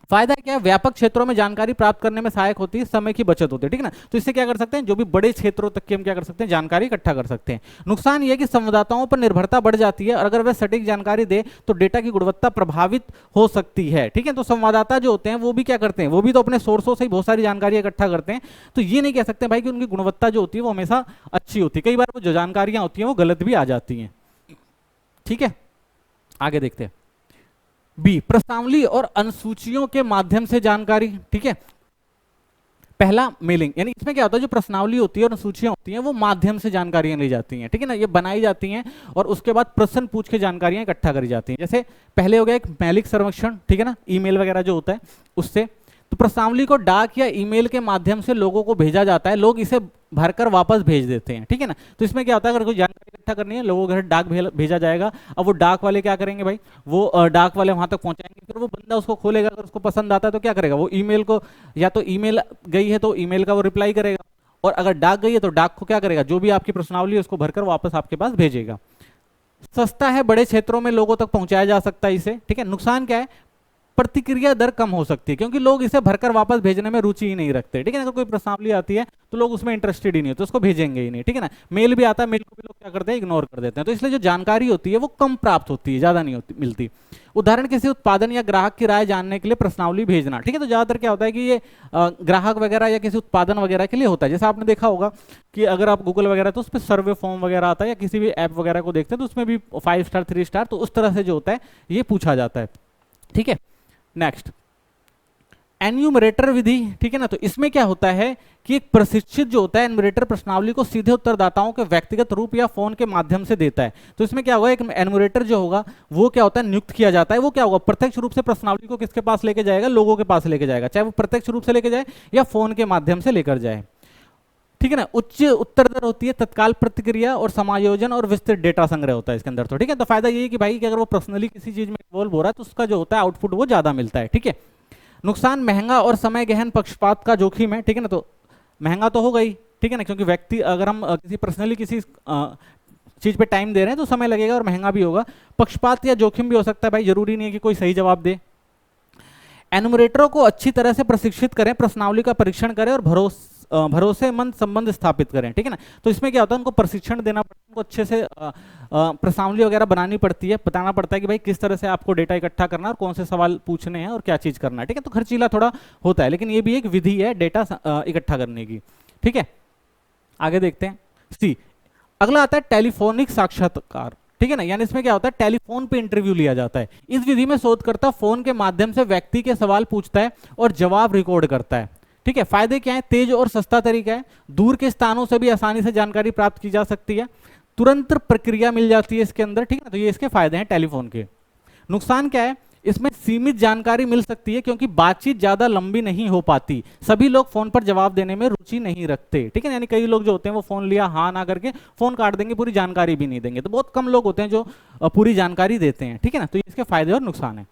Speaker 1: फायदा क्या है, व्यापक क्षेत्रों में जानकारी प्राप्त करने में सहायक होती है, समय की बचत होती है, ठीक है ना। तो इससे क्या कर सकते हैं, जो भी बड़े क्षेत्रों तक की हम क्या कर सकते हैं, जानकारी इकट्ठा कर सकते हैं। नुकसान ये है कि संवाददाताओं पर निर्भरता बढ़ जाती है और अगर वे सटीक जानकारी दे तो डेटा की गुणवत्ता प्रभावित हो सकती है, ठीक है। तो संवाददाता जो होते हैं वो भी क्या करते हैं, वो भी तो अपने सोर्सों से ही बहुत सारी जानकारी इकट्ठा करते हैं, तो ये नहीं कह सकते भाई कि उनकी गुणवत्ता जो होती है वो हमेशा अच्छी होती है, कई बार वो जो जानकारियां होती हैं वो गलत भी आ जाती हैं, ठीक है। आगे देखते हैं बी, प्रश्नावली और अनुसूचियों के माध्यम से जानकारी, ठीक है। पहला मेलिंग, यानी इसमें क्या होता है, जो प्रश्नावली होती है और अनुसूचियां होती हैं वो माध्यम से जानकारियां ली जाती हैं, ठीक है ना, ये बनाई जाती हैं और उसके बाद प्रश्न पूछ के जानकारियां इकट्ठा करी जाती हैं। जैसे पहले हो गया एक मौलिक सर्वेक्षण, ठीक है ना, ईमेल वगैरह जो होता है उससे। तो प्रश्नावली को डाक या ईमेल के माध्यम से लोगों को भेजा जाता है, लोग इसे भरकर वापस भेज देते हैं, ठीक है ना। तो इसमें क्या होता है, अगर कोई जानकारी इकट्ठा करनी है, लोगों के घर डाक भेजा जाएगा, अब वो डाक वाले क्या करेंगे भाई, वो डाक वाले वहां तक पहुंचाएंगे, फिर वो बंदा उसको खोलेगा, अगर उसको पसंद आता है तो क्या करेगा, वो ईमेल को, या तो ईमेल गई है तो ईमेल का वो रिप्लाई करेगा, और अगर डाक गई है तो डाक को क्या करेगा, जो भी आपकी प्रश्नावली है उसको भरकर वापस आपके पास भेजेगा। सस्ता है, बड़े क्षेत्रों में लोगों तक पहुंचाया जा सकता है इसे, ठीक है। नुकसान क्या है, प्रतिक्रिया दर कम हो सकती है क्योंकि लोग इसे भरकर वापस भेजने में रुचि ही नहीं रखते, ठीक है। अगर कोई प्रश्नावली आती है तो लोग उसमें इंटरेस्टेड ही नहीं होते, उसको भेजेंगे ही नहीं, ठीक है ना। मेल भी आता है, मेल को भी लोग क्या करते हैं, इग्नोर कर देते हैं। तो इसलिए जो जानकारी होती है वो कम प्राप्त होती है, ज्यादा नहीं होती मिलती। उदाहरण, किसी उत्पादन या ग्राहक की राय जानने के लिए प्रश्नावली भेजना, ठीक है। तो ज्यादातर क्या होता है कि ये ग्राहक वगैरह या किसी उत्पादन वगैरह के लिए होता है। जैसे आपने देखा होगा कि अगर आप गूगल वगैरह तो उस पर सर्वे फॉर्म वगैरह आता है, या किसी भी ऐप वगैरह को देखते हैं तो उसमें भी 5 स्टार 3 स्टार, तो उस तरह से जो होता है ये पूछा जाता है, ठीक है। नेक्स्ट, एन्यूमरेटर विधि, ठीक है ना। तो इसमें क्या होता है कि एक प्रशिक्षित जो होता है एन्यूमरेटर प्रश्नावली को सीधे उत्तरदाताओं के व्यक्तिगत रूप या फोन के माध्यम से देता है। तो इसमें क्या होगा, एक एन्यूमरेटर जो होगा वो क्या होता है, नियुक्त किया जाता है। वो क्या होगा, प्रत्यक्ष रूप से प्रश्नावली को किसके पास लेके जाएगा, लोगों के पास लेके जाएगा, चाहे वो प्रत्यक्ष रूप से लेके जाए या फोन के माध्यम से लेकर जाए, ठीक है ना। उच्च उत्तर दर होती है, तत्काल प्रतिक्रिया और समायोजन और विस्तृत डेटा संग्रह होता है इसके अंदर। तो ठीक है, तो फायदा ये है कि भाई कि अगर वो पर्सनली किसी चीज में इन्वॉल्व हो रहा है तो उसका जो होता है आउटपुट वो ज्यादा मिलता है, ठीक है। नुकसान, महंगा और समय गहन पक्षपात का जोखिम है, ठीक है ना। तो महंगा तो होगा ही, ठीक है ना, क्योंकि व्यक्ति अगर हम किसी पर्सनली किसी चीज पे टाइम दे रहे हैं तो समय लगेगा और महंगा भी होगा। पक्षपात या जोखिम भी हो सकता है भाई, जरूरी नहीं है कि कोई सही जवाब दे। एनुमरेटरों को अच्छी तरह से प्रशिक्षित करें, प्रश्नावली का परीक्षण करें और भरोसेमंद संबंध स्थापित करें, ठीक है ना। तो इसमें क्या होता है, उनको प्रशिक्षण देना पड़ता है, उनको अच्छे से प्रश्नावली वगैरह बनानी पड़ती है, बताना पड़ता है कि भाई किस तरह से आपको डेटा इकट्ठा करना है और कौन से सवाल पूछने हैं और क्या चीज करना है, ठीक है। तो खर्चीला थोड़ा होता है, लेकिन ये भी एक विधि है डेटा इकट्ठा करने की, ठीक है। आगे देखते हैं सी, अगला आता है टेलीफोनिक साक्षात्कार, ठीक है ना। यानी इसमें क्या होता है, टेलीफोन पे इंटरव्यू लिया जाता है। इस विधि में शोधकर्ता फोन के माध्यम से व्यक्ति के सवाल पूछता है और जवाब रिकॉर्ड करता है, ठीक है। फायदे क्या है, तेज और सस्ता तरीका है, दूर के स्थानों से भी आसानी से जानकारी प्राप्त की जा सकती है, तुरंत प्रक्रिया मिल जाती है इसके अंदर, ठीक है ना। तो ये इसके फायदे हैं टेलीफोन के। नुकसान क्या है, इसमें सीमित जानकारी मिल सकती है क्योंकि बातचीत ज्यादा लंबी नहीं हो पाती, सभी लोग फोन पर जवाब देने में रुचि नहीं रखते, ठीक है। यानी कई लोग जो होते हैं वो फोन लिया हाँ ना करके फोन काट देंगे, पूरी जानकारी भी नहीं देंगे। तो बहुत कम लोग होते हैं जो पूरी जानकारी देते हैं, ठीक है ना। तो इसके फायदे और नुकसान है।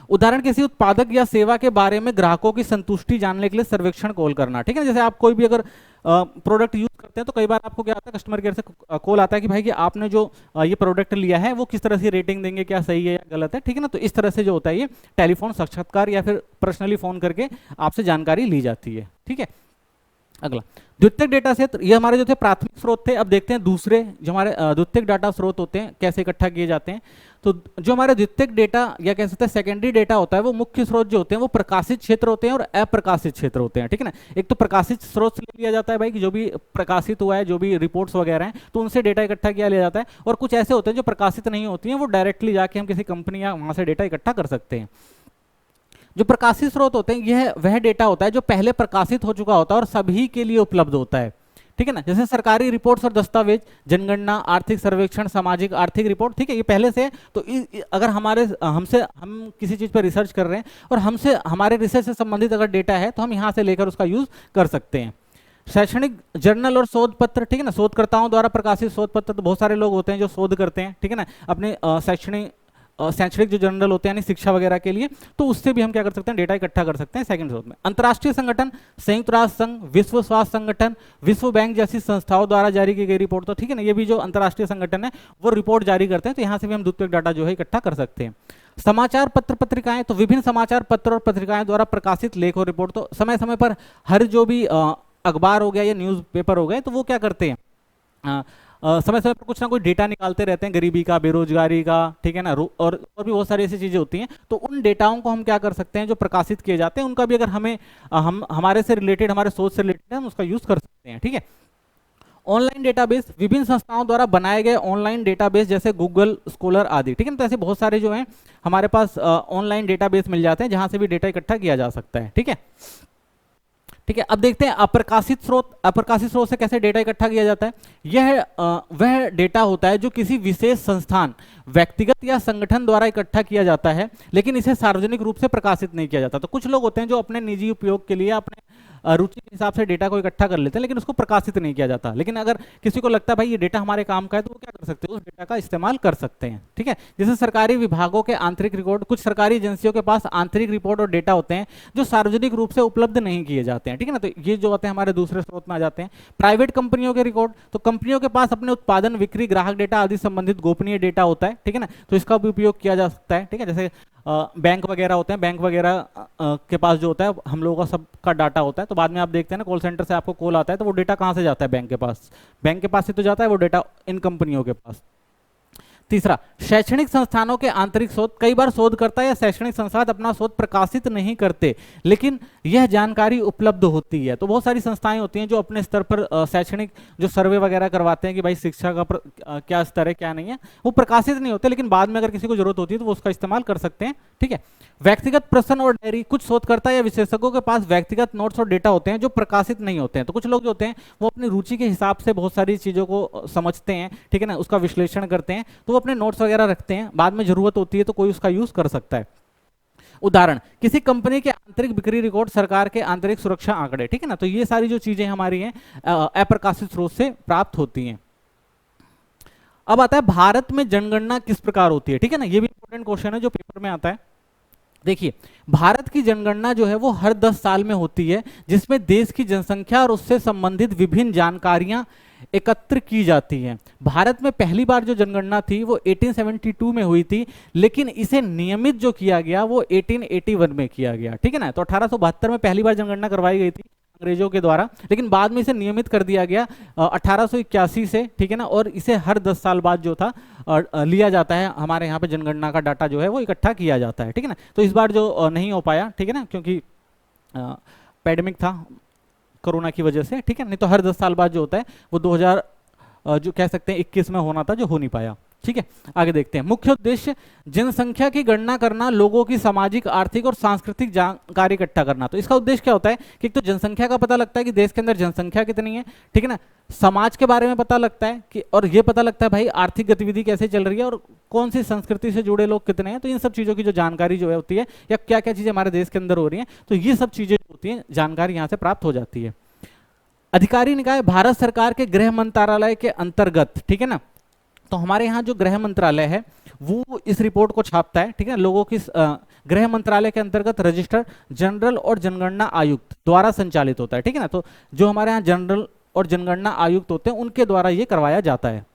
Speaker 1: उदाहरण, किसी उत्पादक या सेवा के बारे में ग्राहकों की संतुष्टि जानने के लिए सर्वेक्षण कॉल करना, ठीक है। जैसे आप कोई भी अगर प्रोडक्ट यूज करते हैं तो कई बार आपको क्या आता है, कस्टमर केयर से कॉल आता है कि भाई कि आपने जो ये प्रोडक्ट लिया है वो किस तरह से रेटिंग देंगे, क्या सही है या गलत है, ठीक है ना। तो इस तरह से जो होता है ये टेलीफोन साक्षात्कार या फिर पर्सनली फोन करके आपसे जानकारी ली जाती है, ठीक है। अगला, द्वितीयक डेटा क्षेत्र, ये हमारे जो थे प्राथमिक स्रोत थे। अब देखते हैं दूसरे जो हमारे द्वितीयक डाटा स्रोत होते हैं कैसे इकट्ठा किए जाते हैं। तो जो हमारे द्वितीयक डेटा या कह सकते हैं सेकेंडरी डेटा होता है, वो मुख्य स्रोत जो होते हैं वो प्रकाशित क्षेत्र होते हैं और अप्रकाशित क्षेत्र होते हैं, ठीक है ना। एक तो प्रकाशित स्रोत से लिया जाता है भाई कि जो भी प्रकाशित हुआ है, जो भी रिपोर्ट्स वगैरह हैं तो उनसे डेटा इकट्ठा किया लिया जाता है, और कुछ ऐसे होते हैं जो प्रकाशित नहीं होती हैं, वो डायरेक्टली जाके हम किसी कंपनी या वहां से डेटा इकट्ठा कर सकते हैं। जो प्रकाशित स्रोत होते हैं यह वह डेटा होता है जो पहले प्रकाशित हो चुका होता है और सभी के लिए उपलब्ध होता है, ठीक है ना। जैसे सरकारी रिपोर्ट्स और दस्तावेज, जनगणना, आर्थिक सर्वेक्षण, सामाजिक आर्थिक रिपोर्ट, ठीक है, ये पहले से। तो अगर हम किसी चीज पर रिसर्च कर रहे हैं और हमसे हमारे रिसर्च से संबंधित अगर डेटा है तो हम यहाँ से लेकर उसका यूज कर सकते हैं। शैक्षणिक जर्नल और शोध पत्र, ठीक है ना, शोधकर्ताओं द्वारा प्रकाशित शोध पत्र, तो बहुत सारे लोग होते हैं जो शोध करते हैं, ठीक है ना, अपने शैक्षणिक जो जर्नल होते हैं यानी शिक्षा वगैरह के लिए, तो उससे भी हम क्या कर सकते हैं, डेटा इकट्ठा कर सकते हैं सेकंड स्रोत में। अंतर्राष्ट्रीय संगठन, संयुक्त राष्ट्र संघ, विश्व स्वास्थ्य संगठन, विश्व बैंक जैसी संस्थाओं द्वारा जारी की गई रिपोर्ट, तो ठीक है ना, ये भी जो अंतर्राष्ट्रीय संगठन है वो रिपोर्ट जारी करते हैं, तो यहाँ से भी हम द्वितीयक डाटा जो है इकट्ठा कर सकते हैं। समाचार पत्र पत्रिकाएं, तो विभिन्न समाचार पत्र और पत्रिकाएं द्वारा प्रकाशित लेख और रिपोर्ट, तो समय समय पर हर जो भी अखबार हो गया या न्यूज़पेपर हो गए, तो वो क्या करते हैं, समय समय पर कुछ ना कुछ डेटा निकालते रहते हैं, गरीबी का, बेरोजगारी का, ठीक है ना, और भी बहुत सारी ऐसी चीजें होती हैं। तो उन डेटाओं को हम क्या कर सकते हैं, जो प्रकाशित किए जाते हैं उनका भी अगर हमें हम हमारे से रिलेटेड, हमारे सोच से रिलेटेड है, हम उसका यूज कर सकते हैं, ठीक है। ऑनलाइन डेटाबेस, विभिन्न संस्थाओं द्वारा बनाए गए ऑनलाइन डेटाबेस जैसे गूगल स्कॉलर आदि, ठीक है ना। तो ऐसे बहुत सारे जो हैं हमारे पास ऑनलाइन डेटाबेस मिल जाते हैं जहां से भी डेटा इकट्ठा किया जा सकता है, ठीक है। ठीक है, अब देखते हैं अप्रकाशित स्रोत। अप्रकाशित स्रोत से कैसे डेटा इकट्ठा किया जाता है। यह वह डेटा होता है जो किसी विशेष संस्थान, व्यक्तिगत या संगठन द्वारा इकट्ठा किया जाता है, लेकिन इसे सार्वजनिक रूप से प्रकाशित नहीं किया जाता। तो कुछ लोग होते हैं जो अपने निजी उपयोग के लिए, अपने रुचि के हिसाब से डेटा को इकट्ठा कर लेते हैं, लेकिन उसको प्रकाशित नहीं किया जाता। लेकिन अगर किसी को लगता है भाई ये डेटा हमारे काम का है, तो वो क्या कर सकते हैं, उस डेटा का इस्तेमाल कर सकते हैं, ठीक है। जैसे सरकारी विभागों के आंतरिक रिकॉर्ड, कुछ सरकारी एजेंसियों के पास आंतरिक रिपोर्ट और डेटा होते हैं जो सार्वजनिक रूप से उपलब्ध नहीं किए जाते हैं, ठीक है ना। तो ये जो होते हैं हमारे दूसरे स्रोत में आ जाते हैं। प्राइवेट कंपनियों के रिकॉर्ड, तो कंपनियों के पास अपने उत्पादन, बिक्री, ग्राहक डेटा आदि संबंधित गोपनीय डेटा होता है, ठीक है ना। तो इसका भी उपयोग किया जा सकता है, ठीक है। जैसे बैंक वगैरह होते हैं, बैंक वगैरह के पास जो होता है हम लोगों का सबका डाटा होता है। तो बाद में आप देखते हैं ना, कॉल सेंटर से आपको कॉल आता है, तो वो डेटा कहाँ से जाता है, बैंक के पास। बैंक के पास से तो जाता है वो डेटा इन कंपनियों के पास। तीसरा, शैक्षणिक संस्थानों के आंतरिक शोध। कई बार शोधकर्ता या शैक्षणिक संस्थान अपना शोध प्रकाशित नहीं करते, लेकिन यह जानकारी उपलब्ध होती है। तो बहुत सारी संस्थाएं होती हैं जो अपने स्तर पर शैक्षणिक जो सर्वे वगैरह करवाते हैं कि भाई शिक्षा का क्या स्तर है, क्या नहीं है, वो प्रकाशित नहीं होते, लेकिन बाद में अगर किसी को जरूरत होती है तो वो उसका इस्तेमाल कर सकते हैं, ठीक है। व्यक्तिगत प्रश्न और डायरी, कुछ शोधकर्ता या विशेषज्ञों के पास व्यक्तिगत नोट्स और डेटा होते हैं जो प्रकाशित नहीं होते हैं। तो कुछ लोग जो होते हैं वो अपनी रुचि के हिसाब से बहुत सारी चीजों को समझते हैं, ठीक है ना, उसका विश्लेषण करते हैं, तो वो अपने नोट्स वगैरह रखते हैं, बाद में जरूरत होती है तो कोई उसका यूज कर सकता है। उदाहरण, किसी कंपनी के आंतरिक बिक्री रिकॉर्ड, सरकार के आंतरिक सुरक्षा आंकड़े, ठीक है ना। तो ये सारी जो चीजें हमारी हैं अप्रकाशित स्रोत से प्राप्त होती हैं। अब आता है भारत में जनगणना किस प्रकार होती है, ठीक है ना। ये भी इंपॉर्टेंट क्वेश्चन है जो पेपर में आता है। देखिए, भारत की जनगणना जो है वो हर 10 साल में होती है, जिसमें देश की जनसंख्या और उससे संबंधित विभिन्न जानकारियां एकत्र की जाती हैं। भारत में पहली बार जो जनगणना थी वो 1872 में हुई थी, लेकिन इसे नियमित जो किया गया वो 1881 में किया गया, ठीक है ना। तो 1872 में पहली बार जनगणना करवाई गई थी अंग्रेजों के द्वारा, लेकिन बाद में इसे नियमित कर दिया गया 1881 से, ठीक है ना। और इसे हर 10 साल बाद जो था लिया जाता है, हमारे यहाँ पे जनगणना का डाटा जो है वो इकट्ठा किया जाता है, ठीक है ना। तो इस बार जो नहीं हो पाया, ठीक है ना, क्योंकि पैंडेमिक था कोरोना की वजह से, ठीक है। नहीं तो हर 10 साल बाद जो होता है वो 2000 जो कह सकते हैं 21 में होना था, जो हो नहीं पाया, ठीक है। आगे देखते हैं। मुख्य उद्देश्य जनसंख्या की गणना करना, लोगों की सामाजिक, आर्थिक और सांस्कृतिक जानकारी इकट्ठा करना। तो इसका उद्देश्य क्या होता है कि एक तो जनसंख्या का पता लगता है कि देश के अंदर जनसंख्या कितनी है, ठीक है ना। समाज के बारे में पता लगता है कि, और ये पता लगता है भाई आर्थिक गतिविधि कैसे चल रही है और कौन सी संस्कृति से जुड़े लोग कितने हैं। तो इन सब चीजों की जो जानकारी जो है होती है, या क्या क्या चीजें हमारे देश के अंदर हो रही है, तो ये सब चीजें होती है, जानकारी यहाँ से प्राप्त हो जाती है। अधिकारी निकाय, भारत सरकार के गृह मंत्रालय के अंतर्गत, ठीक है ना। तो हमारे यहाँ जो गृह मंत्रालय है वो इस रिपोर्ट को छापता है, ठीक है। लोगों की गृह मंत्रालय के अंतर्गत रजिस्टर जनरल और जनगणना आयुक्त द्वारा संचालित होता है, ठीक है ना। तो जो हमारे यहाँ जनरल और जनगणना आयुक्त होते हैं उनके द्वारा ये करवाया जाता है।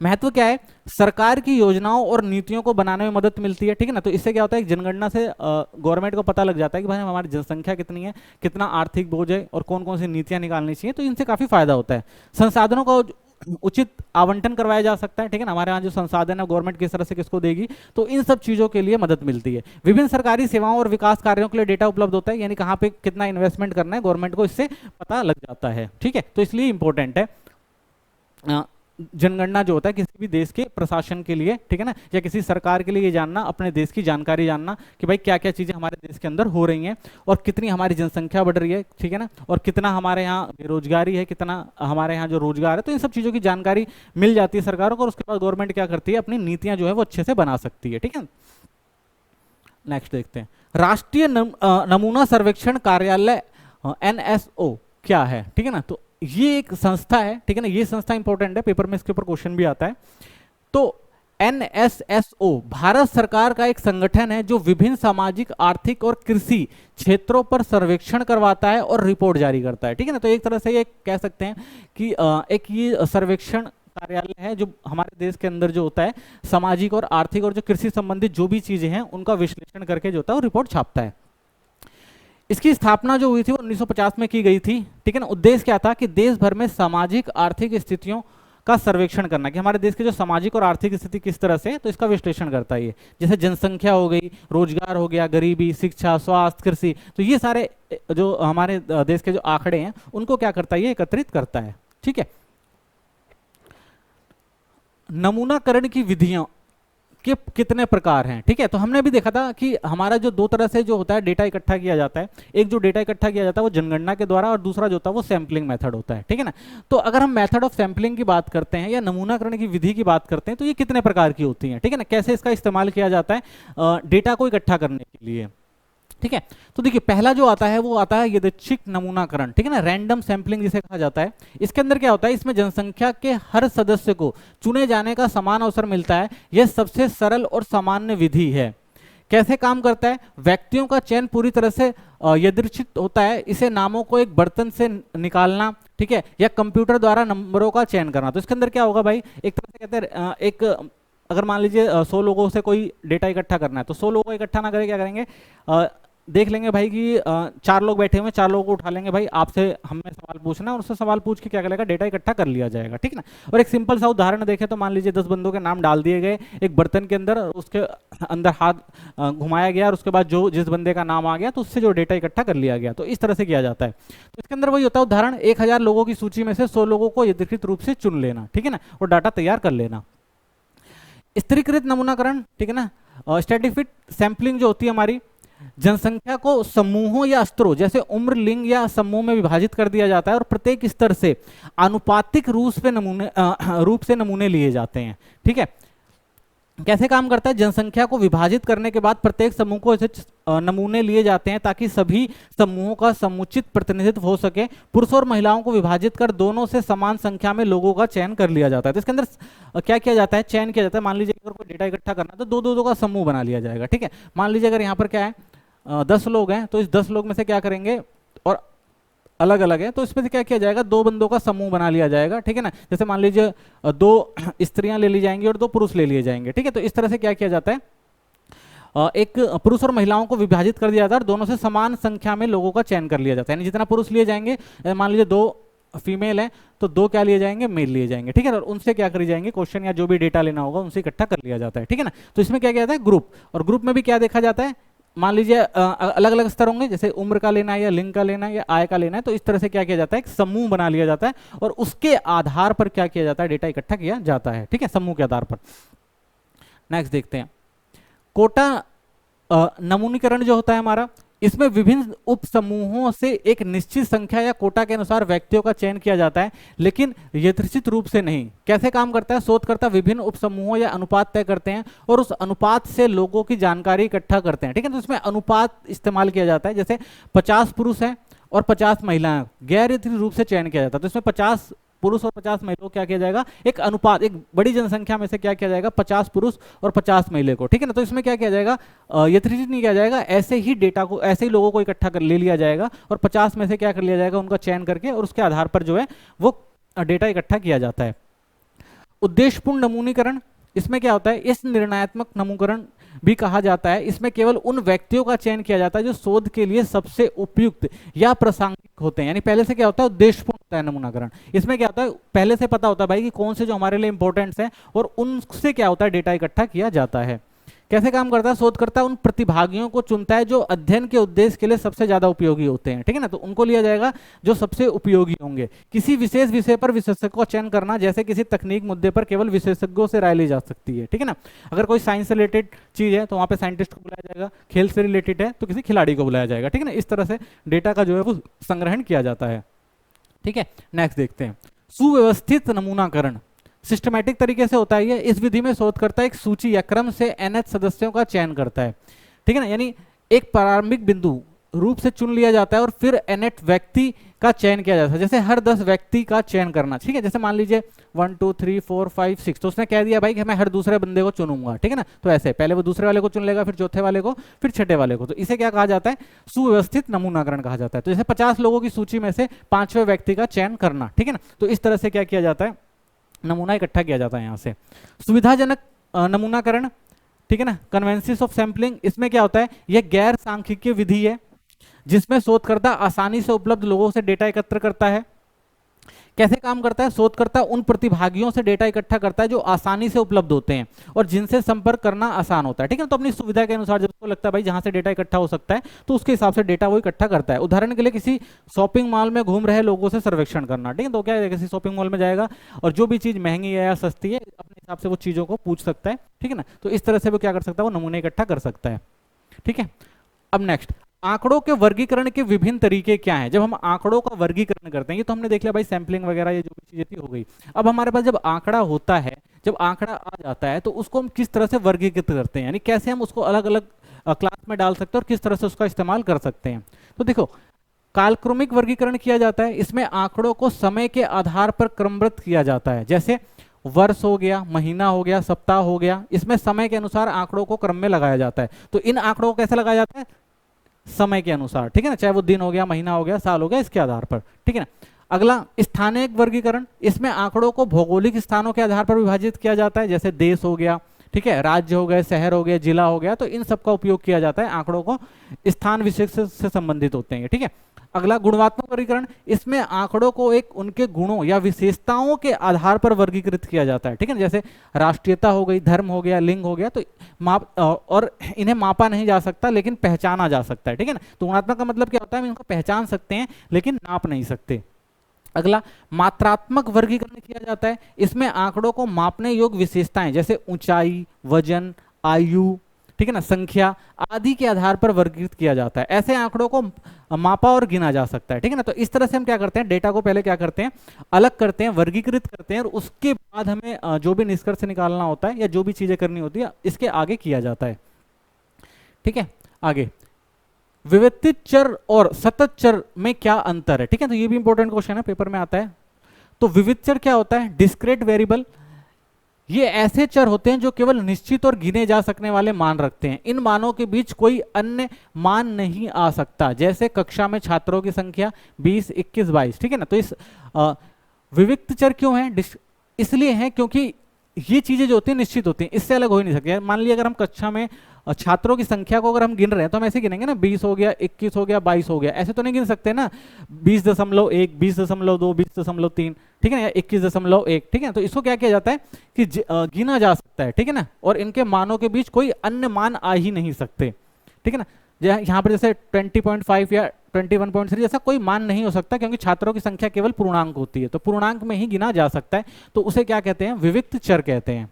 Speaker 1: महत्व क्या है, सरकार की योजनाओं और नीतियों को बनाने में मदद मिलती है, ठीक है ना। तो इससे क्या होता है, जनगणना से गवर्नमेंट को पता लग जाता है कि भाई हमारी जनसंख्या कितनी है, कितना आर्थिक बोझ है और कौन कौन सी नीतियां निकालनी चाहिए। तो इनसे काफी फायदा होता है। संसाधनों का उचित आवंटन करवाया जा सकता है, ठीक है ना। हमारे यहाँ जो संसाधन है गवर्नमेंट किस तरह से किसको देगी, तो इन सब चीजों के लिए मदद मिलती है। विभिन्न सरकारी सेवाओं और विकास कार्यों के लिए डेटा उपलब्ध होता है, यानी कहाँ पे कितना इन्वेस्टमेंट करना है गवर्नमेंट को इससे पता लग जाता है, ठीक है। तो इसलिए इंपॉर्टेंट है जनगणना जो होता है किसी भी देश के प्रशासन के लिए, ठीक है ना, या किसी सरकार के लिए ये जानना, अपने देश की जानकारी जानना कि भाई क्या क्या चीजें हमारे देश के अंदर हो रही हैं और कितनी हमारी जनसंख्या बढ़ रही है, ठीक है ना, और कितना हमारे यहाँ बेरोजगारी है, कितना हमारे यहाँ जो रोजगार है। तो इन सब चीजों की जानकारी मिल जाती है सरकारों को और उसके बाद गवर्नमेंट क्या करती है, अपनी नीतियां जो है वो अच्छे से बना सकती है, ठीक है। नेक्स्ट देखते हैं, राष्ट्रीय नमूना सर्वेक्षण कार्यालय NSO क्या है, ठीक है ना। तो ये एक संस्था है, ठीक है ना। ये संस्था इंपॉर्टेंट है, पेपर में इसके ऊपर क्वेश्चन भी आता है। तो NSSO भारत सरकार का एक संगठन है जो विभिन्न सामाजिक, आर्थिक और कृषि क्षेत्रों पर सर्वेक्षण करवाता है और रिपोर्ट जारी करता है, ठीक है ना। तो एक तरह से ये कह सकते हैं कि एक ये सर्वेक्षण कार्यालय है जो हमारे देश के अंदर जो होता है सामाजिक और आर्थिक और जो कृषि संबंधित जो भी चीजें हैं उनका विश्लेषण करके जो होता है वो रिपोर्ट छापता है। इसकी स्थापना जो हुई थी वो 1950 में की गई थी, ठीक है ना। उद्देश्य क्या था कि देश भर में सामाजिक आर्थिक स्थितियों का सर्वेक्षण करना, कि हमारे देश की जो सामाजिक और आर्थिक स्थिति किस तरह से, तो इसका विश्लेषण करता है ये। जैसे जनसंख्या हो गई, रोजगार हो गया, गरीबी, शिक्षा, स्वास्थ्य, कृषि, तो ये सारे जो हमारे देश के जो आंकड़े हैं उनको क्या करता है, ये एकत्रित करता है, ठीक है। नमूनाकरण की विधियां के कितने प्रकार हैं, ठीक है। तो हमने भी देखा था कि हमारा जो दो तरह से जो होता है डेटा इकट्ठा किया जाता है, एक जो डेटा इकट्ठा किया जाता है वो जनगणना के द्वारा, और दूसरा जो होता है वो सैंपलिंग मेथड होता है, ठीक है ना। तो अगर हम मेथड ऑफ सैंपलिंग की बात करते हैं या नमूनाकरण की विधि की बात करते हैं तो ये कितने प्रकार की होती हैं, ठीक है ना, कैसे इसका इस्तेमाल किया जाता है डेटा को इकट्ठा करने के लिए, ठीक है। तो देखिए पहला जो आता है वो आता है यादृच्छिक नमूनाकरण, ठीक है ना, रैंडम सैंपलिंग जिसे कहा जाता है। इसके अंदर क्या होता है, इसमें जनसंख्या के हर सदस्य को चुने जाने का समान अवसर मिलता है। यह सबसे सरल और सामान्य विधि है। कैसे काम करता है, व्यक्तियों का चयन पूरी तरह से यादृच्छिक होता है। इसे नामों को एक बर्तन से निकालना, ठीक है, या कंप्यूटर द्वारा नंबरों का चयन करना। तो इसके अंदर क्या होगा भाई, एक तरह से कहते हैं एक अगर मान लीजिए 100 लोगों से कोई डेटा इकट्ठा करना है तो 100 लोगों को इकट्ठा ना करें, क्या करेंगे, देख लेंगे भाई कि 4 लोग बैठे हुए, 4 लोगों को उठा लेंगे, भाई आपसे हमें सवाल पूछना है, और उससे सवाल पूछ के क्या करेगा, डेटा इकट्ठा कर लिया जाएगा, ठीक ना। और एक सिंपल सा उदाहरण देखें तो मान लीजिए 10 बंदों के नाम डाल दिए गए एक बर्तन के अंदर, उसके अंदर हाथ घुमाया गया और उसके बाद जो जिस बंदे का नाम आ गया तो उससे जो डेटा इकट्ठा कर लिया गया। तो इस तरह से किया जाता है। तो इसके अंदर वही होता है उदाहरण, 1000 लोगों की सूची में से 100 लोगों को यादृच्छिक रूप से चुन लेना, ठीक है ना, और डाटा तैयार कर लेना। स्थिरीकृत नमूनाकरण, ठीक है ना, स्ट्रैटिफिक सैंपलिंग जो होती है हमारी, जनसंख्या को समूहों या स्तरों जैसे उम्र, लिंग या समूह में विभाजित कर दिया जाता है और प्रत्येक स्तर से आनुपातिक रूप से नमूने लिए जाते हैं, ठीक है। कैसे काम करता है, जनसंख्या को विभाजित करने के बाद प्रत्येक समूह को ऐसे नमूने लिए जाते हैं ताकि सभी समूहों का समुचित प्रतिनिधित्व हो सके। पुरुष और महिलाओं को विभाजित कर दोनों से समान संख्या में लोगों का चयन कर लिया जाता है। तो इसके अंदर क्या किया जाता है, चयन किया जाता है। मान लीजिए अगर कोई डेटा इकट्ठा करना है तो दो दो दो का समूह बना लिया जाएगा, ठीक है। मान लीजिए अगर यहाँ पर क्या है 10 लोग हैं तो इस 10 लोग में से क्या करेंगे, और अलग अलग है तो इसमें से क्या किया जाएगा, 2 बंदों का समूह बना लिया जाएगा, ठीक है ना। जैसे मान लीजिए 2 स्त्रियां ले ली जाएंगी और 2 पुरुष ले लिए जाएंगे, ठीक है। तो इस तरह से क्या किया जाता है, एक पुरुष और महिलाओं को विभाजित कर दिया जाता है और दोनों से समान संख्या में लोगों का चयन कर लिया जाता है। यानी जितना पुरुष लिए जाएंगे, मान लीजिए 2 फीमेल है तो 2 क्या लिए जाएंगे, मेल लिए जाएंगे, ठीक है। और उनसे क्या करी जाएंगे, क्वेश्चन या जो भी डेटा लेना होगा उनसे इकट्ठा कर लिया जाता है, ठीक है ना। तो इसमें क्या किया जाता है, ग्रुप, और ग्रुप में भी क्या देखा जाता है, मान लीजिए अलग अलग स्तर होंगे, जैसे उम्र का लेना है या लिंग का लेना है या आय का लेना है। तो इस तरह से क्या किया जाता है, एक समूह बना लिया जाता है और उसके आधार पर क्या किया जाता है, डेटा इकट्ठा किया जाता है, ठीक है, समूह के आधार पर। नेक्स्ट देखते हैं, कोटा नमूनीकरण जो होता है हमारा, इसमें विभिन्न उप समूहों से एक निश्चित संख्या या कोटा के अनुसार व्यक्तियों का चयन किया जाता है, लेकिन यथोचित रूप से नहीं। कैसे काम करता है, शोधकर्ता विभिन्न उप समूहों या अनुपात तय करते हैं और उस अनुपात से लोगों की जानकारी इकट्ठा करते हैं, ठीक है। तो इसमें अनुपात इस्तेमाल किया जाता है, जैसे 50 पुरुष हैं और 50 महिलाएं, गैर यथोचित रूप से चयन किया जाता है। तो इसमें 50 पुरुष और 50 महिलाओं को क्या किया जाएगा, एक अनुपात, एक बड़ी जनसंख्या में से क्या किया जाएगा, 50 पुरुष और 50 महिला को, ठीक है ना। तो इसमें क्या किया जाएगा, यथोचित नहीं किया जाएगा, ऐसे ही डेटा को, ऐसे ही लोगों को इकट्ठा कर ले लिया जाएगा और 50 में से क्या कर लिया जाएगा, उनका चयन करके और उसके आधार पर जो है वो डेटा इकट्ठा किया जाता है। उद्देश्यपूर्ण नमूनीकरण, इसमें क्या होता है, इस निर्णयात्मक नमूनीकरण भी कहा जाता है। इसमें केवल उन व्यक्तियों का चयन किया जाता है जो शोध के लिए सबसे उपयुक्त या प्रासंगिक होते हैं। यानी पहले से क्या होता है, उद्देश्यपूर्ण होता है नमूनाकरण। इसमें क्या होता है, पहले से पता होता है भाई कि कौन से जो हमारे लिए इंपॉर्टेंट है और उनसे क्या होता है, डेटा इकट्ठा किया जाता है। कैसे काम करता है, शोधकर्ता उन प्रतिभागियों को चुनता है जो अध्ययन के उद्देश्य के लिए सबसे ज्यादा उपयोगी होते हैं, ठीक है ना। तो उनको लिया जाएगा जो सबसे उपयोगी होंगे। किसी विशेष विषय पर विशेषज्ञ का चयन करना, जैसे किसी तकनीक मुद्दे पर केवल विशेषज्ञों से राय ली जा सकती है, ठीक है ना। अगर कोई साइंस से रिलेटेड चीज है तो वहां पे साइंटिस्ट को बुलाया जाएगा, खेल से रिलेटेड है तो किसी खिलाड़ी को बुलाया जाएगा, ठीक है ना। इस तरह से डेटा का जो है वो संग्रहण किया जाता है, ठीक है। नेक्स्ट देखते हैं, सुव्यवस्थित नमूनाकरण, सिस्टमैटिक तरीके से होता है ये। इस विधि में शोधकर्ता एक सूची या क्रम से NH सदस्यों का चयन करता है, ठीक है ना। यानी एक प्रारंभिक बिंदु रूप से चुन लिया जाता है और फिर NH व्यक्ति का चयन किया जाता है। जैसे हर 10 व्यक्ति का चयन करना, ठीक है। जैसे मान लीजिए 1 2 3 4 5 6, तो उसने कह दिया भाई कि मैं हर दूसरे बंदे को चुनूंगा, ठीक है ना। तो ऐसे पहले वो दूसरे वाले को चुन लेगा, फिर चौथे वाले को, फिर छठे वाले को। तो इसे क्या कहा जाता है, सुव्यवस्थित नमूनाकरण कहा जाता है। तो जैसे 50 लोगों की सूची में से 5वें व्यक्ति का चयन करना, ठीक है ना। तो इस तरह से क्या किया जाता है, नमूना इकट्ठा किया जाता है यहाँ से। सुविधाजनक नमूनाकरण, ठीक है ना, कन्वेंसिस ऑफ सैंपलिंग, इसमें क्या होता है, यह गैर सांख्यिकीय विधि है जिसमें शोधकर्ता आसानी से उपलब्ध लोगों से डेटा एकत्र करता है। कैसे काम करता है, शोधकर्ता उन प्रतिभागियों से डेटा इकट्ठा करता है जो आसानी से उपलब्ध होते हैं और जिनसे संपर्क करना आसान होता है, ठीक है। तो अपनी सुविधा के अनुसार जब उसको लगता है भाई जहां से डेटा इकट्ठा हो सकता है तो उसके हिसाब से डेटा वो इकट्ठा करता है। उदाहरण के लिए किसी शॉपिंग मॉल में घूम रहे लोगों से सर्वेक्षण करना, ठीक है। तो क्या है, किसी शॉपिंग मॉल में जाएगा और जो भी चीज महंगी है या सस्ती है अपने हिसाब से वो चीजों को पूछ सकता है, ठीक है ना। तो इस तरह से वो क्या कर सकता है, वो नमूने इकट्ठा कर सकता है, ठीक है। अब नेक्स्ट, आंकड़ों के वर्गीकरण के विभिन्न तरीके क्या हैं। जब हम आंकड़ों का वर्गीकरण करते हैं, ये तो हमने देख लिया भाई सैंपलिंग वगैरह ये जो भी चीजें थी हो गई। अब हमारे पास जब आंकड़ा होता है, जब आंकड़ा आ जाता है तो उसको हम किस तरह से वर्गीकृत करते हैं, यानी कैसे हम उसको अलग अलग क्लास में डाल सकते हैं और किस तरह से उसका इस्तेमाल कर सकते हैं। तो देखो, कालक्रमिक वर्गीकरण किया जाता है, इसमें आंकड़ों को समय के आधार पर क्रमबद्ध किया जाता है। जैसे वर्ष हो गया, महीना हो गया, सप्ताह हो गया, इसमें समय के अनुसार आंकड़ों को क्रम में लगाया जाता है। तो इन आंकड़ों को कैसे लगाया जाता है, समय के अनुसार, ठीक है ना, चाहे वो दिन हो गया, महीना हो गया, साल हो गया, इसके आधार पर, ठीक है ना। अगला, स्थानिक वर्गीकरण, इसमें आंकड़ों को भौगोलिक स्थानों के आधार पर विभाजित किया जाता है। जैसे देश हो गया, ठीक है, राज्य हो गए, शहर हो गया, जिला हो गया, तो इन सब का उपयोग किया जाता है, आंकड़ों को स्थान विशेष से संबंधित होते हैं, ठीक है। अगला, गुणात्मक वर्गीकरण, इसमें आंकड़ों को एक उनके गुणों या विशेषताओं के आधार पर वर्गीकृत किया जाता है, ठीक है ना। जैसे राष्ट्रीयता हो गई, धर्म हो गया, लिंग हो गया, तो माप और इन्हें मापा नहीं जा सकता लेकिन पहचाना जा सकता है, ठीक है ना। तो गुणात्मक का मतलब क्या होता है, हम इनको पहचान सकते हैं लेकिन नाप नहीं सकते। अगला, मात्रात्मक वर्गीकरण किया जाता है, इसमें आंकड़ों को मापने योग्य विशेषताएं जैसे ऊंचाई, वजन, आयु, ठीक है ना, संख्या आदि के आधार पर वर्गीकृत किया जाता है। ऐसे आंकड़ों को मापा और गिना जा सकता है, ठीक है ना। तो इस तरह से हम क्या करते हैं, डेटा को पहले क्या करते हैं, अलग करते हैं, वर्गीकृत करते हैं और उसके बाद हमें जो भी निष्कर्ष निकालना होता है या जो भी चीजें करनी होती है इसके आगे किया जाता है, ठीक है। आगे, विविध चर और सतत चर में क्या अंतर है, ठीक है। तो ये भी इंपॉर्टेंट क्वेश्चन है, पेपर में आता है। तो विविध चर क्या होता है, डिस्क्रीट वेरिएबल, ये ऐसे चर होते हैं जो केवल निश्चित और गिने जा सकने वाले मान रखते हैं। इन मानों के बीच कोई अन्य मान नहीं आ सकता। जैसे कक्षा में छात्रों की संख्या 20, 21, 22, ठीक है ना। तो इस विविध चर क्यों है, इसलिए है क्योंकि ये चीजें जो होती हैं निश्चित होती हैं, इससे अलग हो ही नहीं सकती। मान लिया अगर हम कक्षा में छात्रों की संख्या को अगर हम गिन रहे हैं तो हम ऐसे गिनेंगे ना, 20 हो गया, 21 हो गया, 22 हो गया, ऐसे तो नहीं गिन सकते ना, 20.1, 20.2, 20.3, ठीक है ना, या 21.1, ठीक है। तो इसको क्या किया जाता है कि गिना जा सकता है, ठीक है ना, और इनके मानों के बीच कोई अन्य मान आ ही नहीं सकते, ठीक है ना। यहाँ पर जैसे 20.5 या 21.3 जैसा कोई मान नहीं हो सकता क्योंकि छात्रों की संख्या केवल पूर्णांक होती है, तो पूर्णांक में ही गिना जा सकता है, तो उसे क्या कहते हैं, विविक्त चर कहते हैं।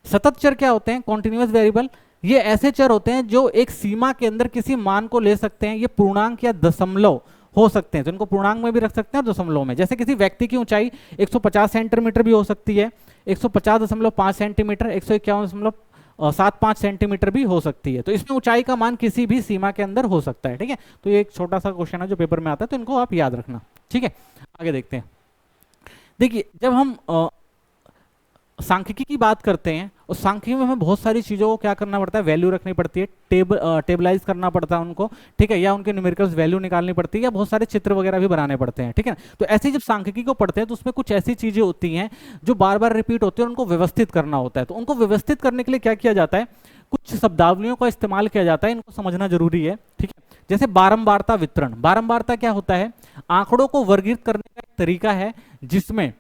Speaker 1: सतत चर क्या होते हैं, कॉन्टिन्यूअस वेरिएबल, ये ऐसे चर होते हैं जो एक सीमा के अंदर किसी मान को ले सकते हैं। ये पूर्णांक या दशमलव हो सकते हैं, तो इनको पूर्णांक में भी रख सकते हैं और दशमलव में। जैसे किसी व्यक्ति की ऊंचाई 150 सेंटीमीटर भी हो सकती है, 150.5 सेंटीमीटर, 151.75 सेंटीमीटर भी हो सकती है। तो इसमें ऊंचाई का मान किसी भी सीमा के अंदर हो सकता है, ठीक है। तो ये एक छोटा सा क्वेश्चन है जो पेपर में आता है, तो इनको आप याद रखना, ठीक है। आगे देखते हैं। देखिए, जब हम सांख्यिकी की बात करते हैं और सांख्यिकी में हमें बहुत सारी चीजों को क्या करना पड़ता है, वैल्यू रखनी पड़ती है, टेबलाइज करना पड़ता है उनको, ठीक है, या उनके न्यूमेरिकल्स वैल्यू निकालनी पड़ती है, या बहुत सारे चित्र वगैरह भी बनाने पड़ते हैं, ठीक है। तो ऐसे जब सांख्यिकी को पढ़ते हैं तो उसमें कुछ ऐसी चीजें होती हैं जो बार बार रिपीट होती है, उनको व्यवस्थित करना होता है। तो उनको व्यवस्थित करने के लिए क्या किया जाता है, कुछ शब्दावलियों का इस्तेमाल किया जाता है, इनको समझना जरूरी है, ठीक है। जैसे बारंबारता वितरण, बारंबारता क्या होता है, आंकड़ों को वर्गीकृत करने का एक तरीका है जिसमें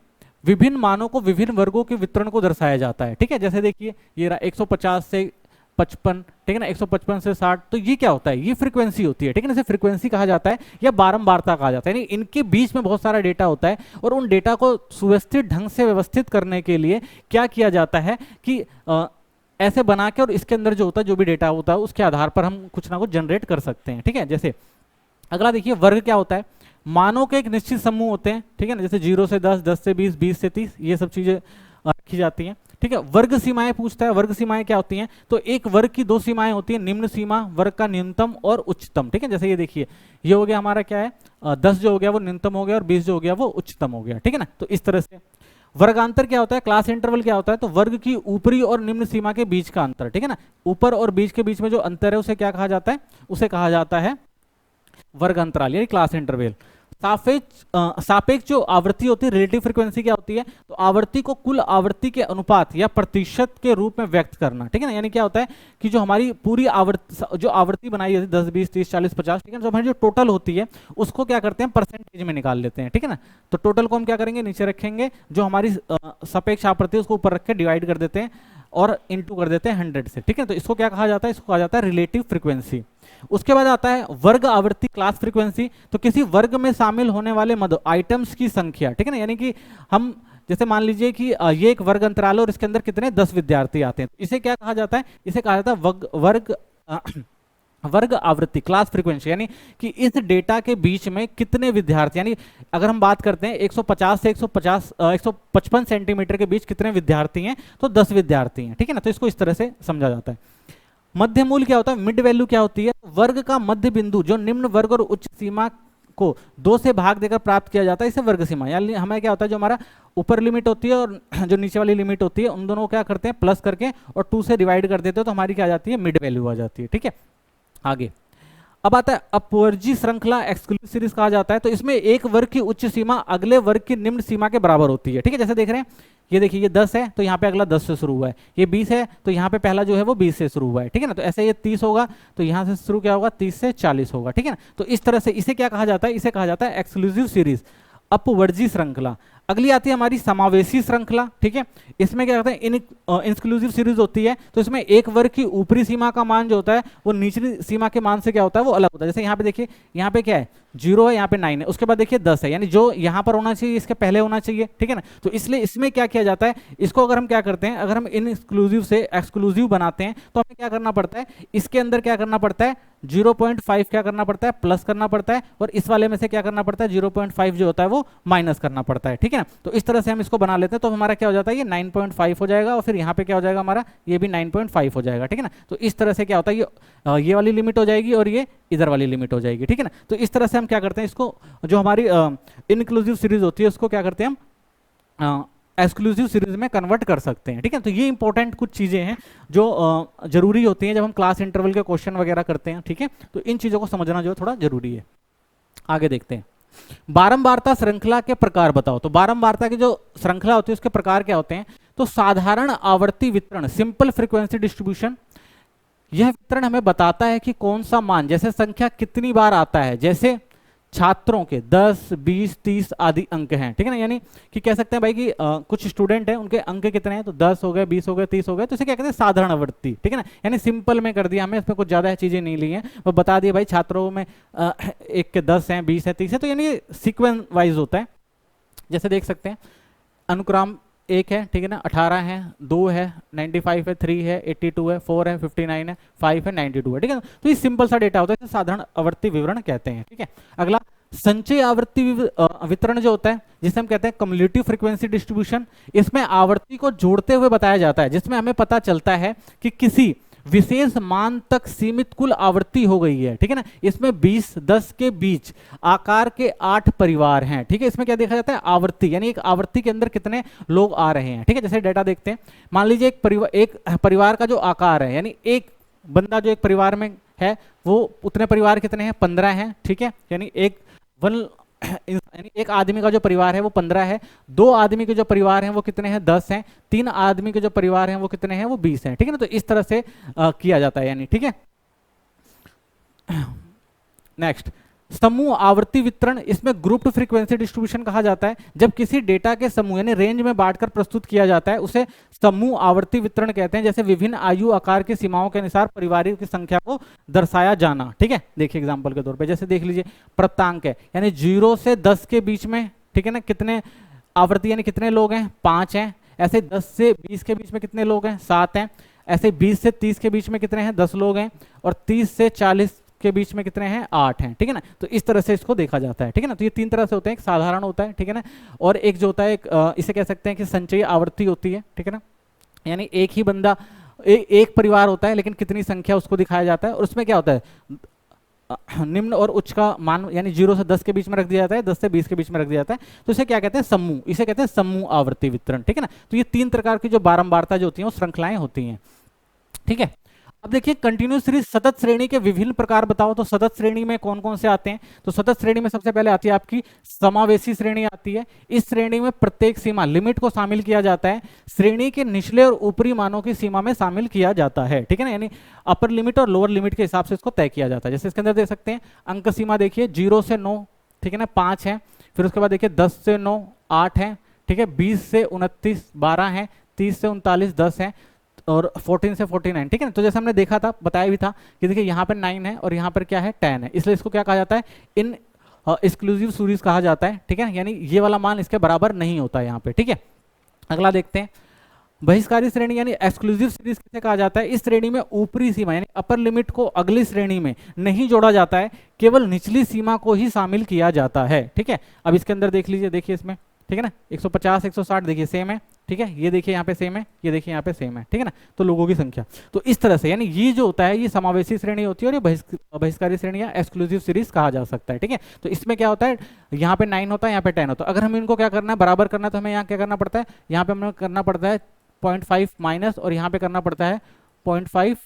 Speaker 1: विभिन्न मानों को विभिन्न वर्गों के वितरण को दर्शाया जाता है, ठीक है। जैसे देखिए, ये रहा 150 से 55, ठीक है ना, 155 से 60, तो ये क्या होता है, ये फ्रीक्वेंसी होती है, ठीक है ना, इसे फ्रीक्वेंसी कहा जाता है या बारंबारता कहा जाता है। यानी इनके बीच में बहुत सारा डेटा होता है और उन डेटा को सुव्यवस्थित ढंग से व्यवस्थित करने के लिए क्या किया जाता है कि ऐसे बना के और इसके अंदर जो होता है, जो भी डेटा होता है उसके आधार पर हम कुछ ना कुछ जनरेट कर सकते हैं, ठीक है। जैसे अगला देखिए, वर्ग क्या होता है, मानों के एक निश्चित समूह होते हैं, ठीक है ना, जैसे 0 से 10, 10 से 20, 20 से 30, ये सब चीजें रखी जाती हैं, ठीक है। वर्ग सीमाएं पूछता है, वर्ग सीमाएं क्या होती हैं, तो एक वर्ग की दो सीमाएं होती हैं, निम्न सीमा वर्ग का न्यूनतम और उच्चतम, ठीक है। जैसे ये देखिए, ये हो गया हमारा क्या है, 10 जो हो गया वो न्यूनतम हो गया और 20 जो हो गया वो उच्चतम हो गया, ठीक है ना। तो इस तरह से वर्गांतर क्या होता है, क्लास इंटरवल क्या होता है, तो वर्ग की ऊपरी और निम्न सीमा के बीच का अंतर, ठीक है ना, ऊपर और बीच के बीच में जो अंतर है उसे क्या कहा जाता है, उसे कहा जाता है वर्ग अंतराल यानी क्लास इंटरवल। सापेक्ष जो आवृत्ति होती है, रिलेटिव फ्रीक्वेंसी क्या होती है, तो आवृत्ति को कुल आवृत्ति के अनुपात या प्रतिशत के रूप में व्यक्त करना, ठीक है ना। यानी क्या होता है कि जो हमारी पूरी आवृत्ति बनाई जाती है 10, 20, 30, 40, 50, ठीक है, जो हमारी जो टोटल होती है उसको क्या करते हैं परसेंटेज में निकाल लेते हैं, ठीक है ना। तो टोटल को हम क्या करेंगे, नीचे रखेंगे, जो हमारी सापेक्ष आवृत्ति उसको ऊपर रख के डिवाइड कर देते हैं और इनटू कर देते हैं 100 से, ठीक है। तो इसको क्या कहा जाता है, इसको कहा जाता है रिलेटिव फ्रीक्वेंसी। उसके बाद आता है वर्ग आवृत्ति, क्लास फ्रीक्वेंसी। तो किसी वर्ग में शामिल होने वाले आइटम्स की संख्या, ठीक है ना। यानी कि हम जैसे मान लीजिए कि ये एक वर्ग अंतराल और इसके अंदर कितने 10 विद्यार्थी आते हैं, इसे क्या कहा जाता है, इसे कहा जाता है वर्ग आवृत्ति, क्लास फ्रीक्वेंसी। यानी कि इस डेटा के बीच में कितने विद्यार्थी, यानी अगर हम बात करते हैं 150 से 155 सेंटीमीटर के बीच कितने विद्यार्थी हैं, तो 10 विद्यार्थी हैं, ठीक है ना। तो इसको इस तरह से समझा जाता है। मध्य मूल्य क्या होता है, मिड वैल्यू क्या होती है, वर्ग का मध्य बिंदु जो निम्न वर्ग और उच्च सीमा को 2 से भाग देकर प्राप्त किया जाता है, इसे वर्ग सीमा। यानी हमें क्या होता है, जो हमारा ऊपर लिमिट होती है और जो नीचे वाली लिमिट होती है, उन दोनों को क्या करते हैं प्लस करके और 2 से डिवाइड कर देते हैं, तो हमारी क्या आ जाती है, मिड वैल्यू आ जाती है, ठीक है। आगे अब आता है अपवर्जी श्रृंखला, एक्सक्लूसिव सीरीज कहा जाता है। तो इसमें एक वर्ग की उच्च सीमा अगले वर्ग की निम्न सीमा के बराबर होती है, ठीक है। जैसे देख रहे हैं, ये देखिए ये 10 है तो यहाँ पे अगला 10 से शुरू हुआ है, ये 20 है तो यहाँ पे पहला जो है वो 20 से शुरू हुआ है, ठीक है ना। तो ऐसे ये 30 होगा तो यहाँ से शुरू क्या होगा, 30 से 40 होगा, ठीक है ना। तो इस तरह से इसे क्या कहा जाता है, इसे कहा जाता है एक्सक्लूसिव सीरीज, अपवर्जी श्रृंखला। अगली आती है हमारी समावेशी श्रृंखला, ठीक है। इसमें क्या कहते हैं, इंक्लूसिव सीरीज होती है। तो इसमें एक वर्ग की ऊपरी सीमा का मान जो होता है वो निचली सीमा के मान से क्या होता है, वो अलग होता है। जैसे यहाँ पे देखिए, यहाँ पे क्या है 0 है, यहाँ पे 9 है, उसके बाद देखिए 10 है, यानी जो यहाँ पर होना चाहिए इसके पहले होना चाहिए, ठीक है ना। तो इसलिए इसमें क्या किया जाता है, इसको अगर हम क्या करते हैं, अगर हम इनएक्सक्लूसिव से एक्सक्लूसिव बनाते हैं तो हमें क्या करना पड़ता है, इसके अंदर क्या करना पड़ता है 0.5 क्या करना पड़ता है, प्लस करना पड़ता है, और इस वाले में से क्या करना पड़ता है 0.5 जो होता है वो माइनस करना पड़ता है, ठीक है ना। तो इस तरह से हम इसको बना लेते हैं, तो हमारा क्या हो जाता है, ये 9.5 हो जाएगा और फिर यहाँ पे क्या हो जाएगा हमारा, ये भी 9.5 हो जाएगा, ठीक है ना। तो इस तरह से क्या होता है, ये वाली लिमिट हो जाएगी और ये इधर वाली लिमिट हो जाएगी, ठीक है ना। तो इस तरह से हम क्या करते हैं, इसको जो हमारी इनक्लूसिव सीरीज होती है उसको क्या करते हैं हम एक्सक्लूसिव सीरीज में कन्वर्ट कर सकते हैं, ठीक है। तो ये इंपॉर्टेंट कुछ चीजें हैं जो जरूरी होती हैं जब हम क्लास इंटरवल के क्वेश्चन वगैरह करते हैं, ठीक है। तो इन चीजों को समझना जो थोड़ा जरूरी है। आगे देखते हैं, बारंबारता श्रृंखला के प्रकार बताओ। तो बारंबारता की जो श्रृंखला होती है उसके प्रकार क्या होते हैं, तो साधारण आवर्ती वितरण, सिंपल फ्रीक्वेंसी डिस्ट्रीब्यूशन, यह वितरण हमें बताता है कि कौन सा मान, जैसे संख्या कितनी बार आता है, जैसे छात्रों के 10, 20, 30 आदि अंक हैं, ठीक है ना। यानी कि कह सकते हैं भाई कि कुछ स्टूडेंट हैं उनके अंक कितने हैं, तो 10 हो गए, 20 हो गए, 30 हो गए, तो इसे क्या कहते हैं साधारण आवृत्ति, ठीक है ना। यानी सिंपल में कर दिया, हमें इसमें कुछ ज्यादा चीजें नहीं ली हैं, वो बता दिए भाई छात्रों में 1 के 10 हैं, 20 है, 30 है, तो यानी सीक्वेंस वाइज होता है। जैसे देख सकते हैं अनुक्रम 1 है, ठीक है ना, 18 है, 2 है, 95 है, 3 है, 82 है, 4 है, 59 है, 5 है, 92 है, ठीक है। तो ये सिंपल सा डेटा होता है, इसे साधारण आवर्ती विवरण कहते हैं, ठीक है। अगला संचयी आवर्ती वितरण जो होता है, जिसे हम कहते हैं कम्युलेटिव फ्रीक्वेंसी डिस्ट्रीब्यूशन, इसमें आवर्ती को जोड़ते हुए बताया जाता है, जिसमें हमें पता चलता है कि किसी विशेष मान तक सीमित कुल आवृत्ति हो गई है, ठीक है ना। इसमें 20-10 के बीच आकार के 8 परिवार हैं, ठीक है। इसमें क्या देखा जाता है, आवृत्ति, यानी एक आवृत्ति के अंदर कितने लोग आ रहे हैं, ठीक है। जैसे डेटा देखते हैं, मान लीजिए एक परिवार का जो आकार है, यानी एक बंदा जो एक परिवार में है वो उतने परिवार कितने हैं, 15 हैं, ठीक है। यानी यानी एक आदमी का जो परिवार है वो 15 है, 2 आदमी के जो परिवार हैं वो कितने हैं, 10 हैं, 3 आदमी के जो परिवार हैं वो कितने हैं, वो 20 हैं, ठीक है ना। तो इस तरह से किया जाता है, यानी ठीक है। नेक्स्ट, समूह आवर्ती वितरण, इसमें ग्रुप्ड फ्रीक्वेंसी डिस्ट्रीब्यूशन कहा जाता है। जब किसी डेटा के समूह यानी रेंज में बांटकर प्रस्तुत किया जाता है उसे समूह आवर्ती वितरण कहते हैं। जैसे विभिन्न आयु आकार की सीमाओं के अनुसार परिवारों की संख्या को दर्शाया जाना, ठीक है। देखिए एग्जांपल के तौर पे जैसे देख लीजिए प्राप्तांक है, यानी 0 से 10 के बीच में, ठीक है ना, कितने आवर्ती यानी कितने लोग हैं, 5 हैं। ऐसे 10 से 20 के बीच में कितने लोग हैं, 7 हैं। ऐसे 20 से 30 के बीच में कितने हैं, 10 लोग हैं। और 30 से 40 के बीच में कितने हैं, 8 हैं, ठीक है ना। तो इस तरह से इसको देखा जाता है, ठीक है ना। तो ये 3 तरह से होते हैं, एक साधारण होता है, ठीक है ना, और एक जो होता है इसे कह सकते हैं कि संचयी आवर्ती होती है, ठीक है ना। यानी एक ही बंदा एक परिवार होता है लेकिन कितनी संख्या उसको दिखाया जाता है, और उसमें क्या होता है निम्न और उच्च का मान, यानी 0 से 10 के बीच में रख दिया जाता है, 10 से 20 के बीच में रख दिया जाता है। तो इसे क्या कहते हैं, समूह, इसे कहते हैं समूह आवर्ती वितरण, ठीक है ना। तो ये 3 प्रकार की जो बारंबारता जो होती है वो श्रृंखलाएं होती हैं, ठीक है। अब देखिए कंटिन्यूस सीरीज सतत श्रेणी के विभिन्न प्रकार बताओ, तो सतत श्रेणी में कौन कौन से आते हैं? तो सतत श्रेणी में सबसे पहले आती है आपकी समावेशी श्रेणी आती है। इस श्रेणी में प्रत्येक सीमा लिमिट को शामिल किया जाता है, श्रेणी के निचले और ऊपरी मानों की सीमा में शामिल किया जाता है, ठीक है ना, यानी अपर लिमिट और लोअर लिमिट के हिसाब से इसको तय किया जाता है। जैसे इसके अंदर देख सकते हैं अंक सीमा देखिए 0 से 9, ठीक है ना, 5 है, फिर उसके बाद देखिए 10 से 9 8 है, ठीक है, 20 से 29 12 है, 30 से 39 10 है, और 14 से 49, ठीक है ना। तो जैसे हमने देखा था, बताया भी था कि देखिए यहाँ पर 9 है और यहाँ पर क्या है 10 है, इसलिए इसको क्या कहा जाता है, इन एक्सक्लूसिव सीरीज कहा जाता है, ठीक है, यानी ये वाला मान इसके बराबर नहीं होता है यहाँ पे, ठीक है। अगला देखते हैं बहिष्कारी श्रेणी यानी एक्सक्लूसिव सीरीज किसे कहा जाता है? इस श्रेणी में ऊपरी सीमा यानी अपर लिमिट को अगली श्रेणी में नहीं जोड़ा जाता है, केवल निचली सीमा को ही शामिल किया जाता है, ठीक है। अब इसके अंदर देख लीजिए, देखिए इसमें, ठीक है ना, 150 160 देखिए सेम है, ठीक है, ये देखिए यहाँ पे सेम है, ये देखिए यहाँ पे सेम है, ठीक है ना, तो लोगों की संख्या। तो इस तरह से यानी ये जो होता है ये समावेशी श्रेणी होती है और ये बहिष्कारी श्रेणी या एक्सक्लूसिव सीरीज कहा जा सकता है, ठीक है। तो इसमें क्या होता है, यहाँ पे 9 होता है, यहाँ पे 10 होता है। अगर हम इनको क्या करना है, बराबर करना है, तो हमें यहाँ क्या करना पड़ता है, यहाँ पे हमें करना पड़ता है 0.5 माइनस, और यहाँ पे करना पड़ता है 0.5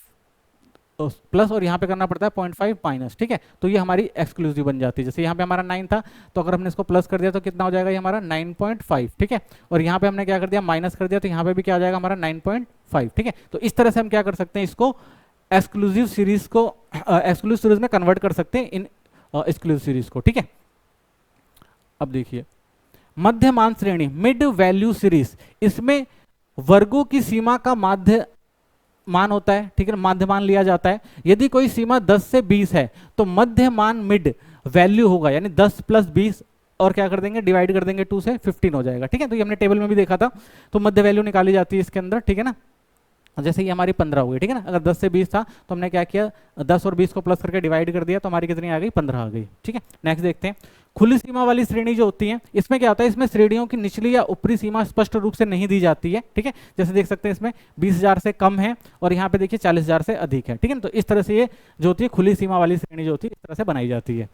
Speaker 1: प्लस, और यहाँ पे करना पड़ता है 0.5 माइनस, ठीक है। तो ये हमारी एक्सक्लूसिव बन जाती है। जैसे यहाँ पे हमारा 9 था, तो अगर हमने इसको प्लस कर दिया तो कितना हो जाएगा, ये हमारा 9.5, ठीक है, और यहाँ पे हमने क्या कर दिया, माइनस कर दिया, तो यहाँ पे भी क्या आ जाएगा हमारा 9.5, ठीक है। तो इस तरह से हम क्या कर सकते हैं, इसको एक्सक्लूसिव सीरीज को एक्सक्लूसिव सीरीज में कन्वर्ट कर सकते हैं इन एक्सक्लूसिव सीरीज को, ठीक है। अब देखिए मध्यमान श्रेणी मिड वैल्यू सीरीज, इसमें वर्गों की सीमा का माध्य मान होता है, ठीक है, माध्यमान लिया जाता है। यदि कोई सीमा 10 से 20 है तो मध्यमान मिड वैल्यू होगा, यानी 10 प्लस 20 और क्या कर देंगे, डिवाइड कर देंगे 2 से, 15 हो जाएगा, ठीक है। तो ये हमने टेबल में भी देखा था, तो मध्य वैल्यू निकाली जाती है इसके अंदर, ठीक है ना। जैसे ये हमारी 15 हो गई, ठीक है ना, अगर 10 से 20 था तो हमने क्या किया, 10 और 20 को प्लस करके डिवाइड कर दिया, तो हमारी कितनी आ गई, 15 आ गई, ठीक है। नेक्स्ट देखते हैं खुली सीमा वाली श्रेणी जो होती है, इसमें क्या होता है, इसमें श्रेणियों की निचली या ऊपरी सीमा स्पष्ट रूप से नहीं दी जाती है, ठीक है। जैसे देख सकते हैं इसमें 20,000 से कम है और यहाँ पे देखिए 40,000 से अधिक है, ठीक है। तो इस तरह से ये जो होती है खुली सीमा वाली श्रेणी जो होती है इस तरह से बनाई जाती है।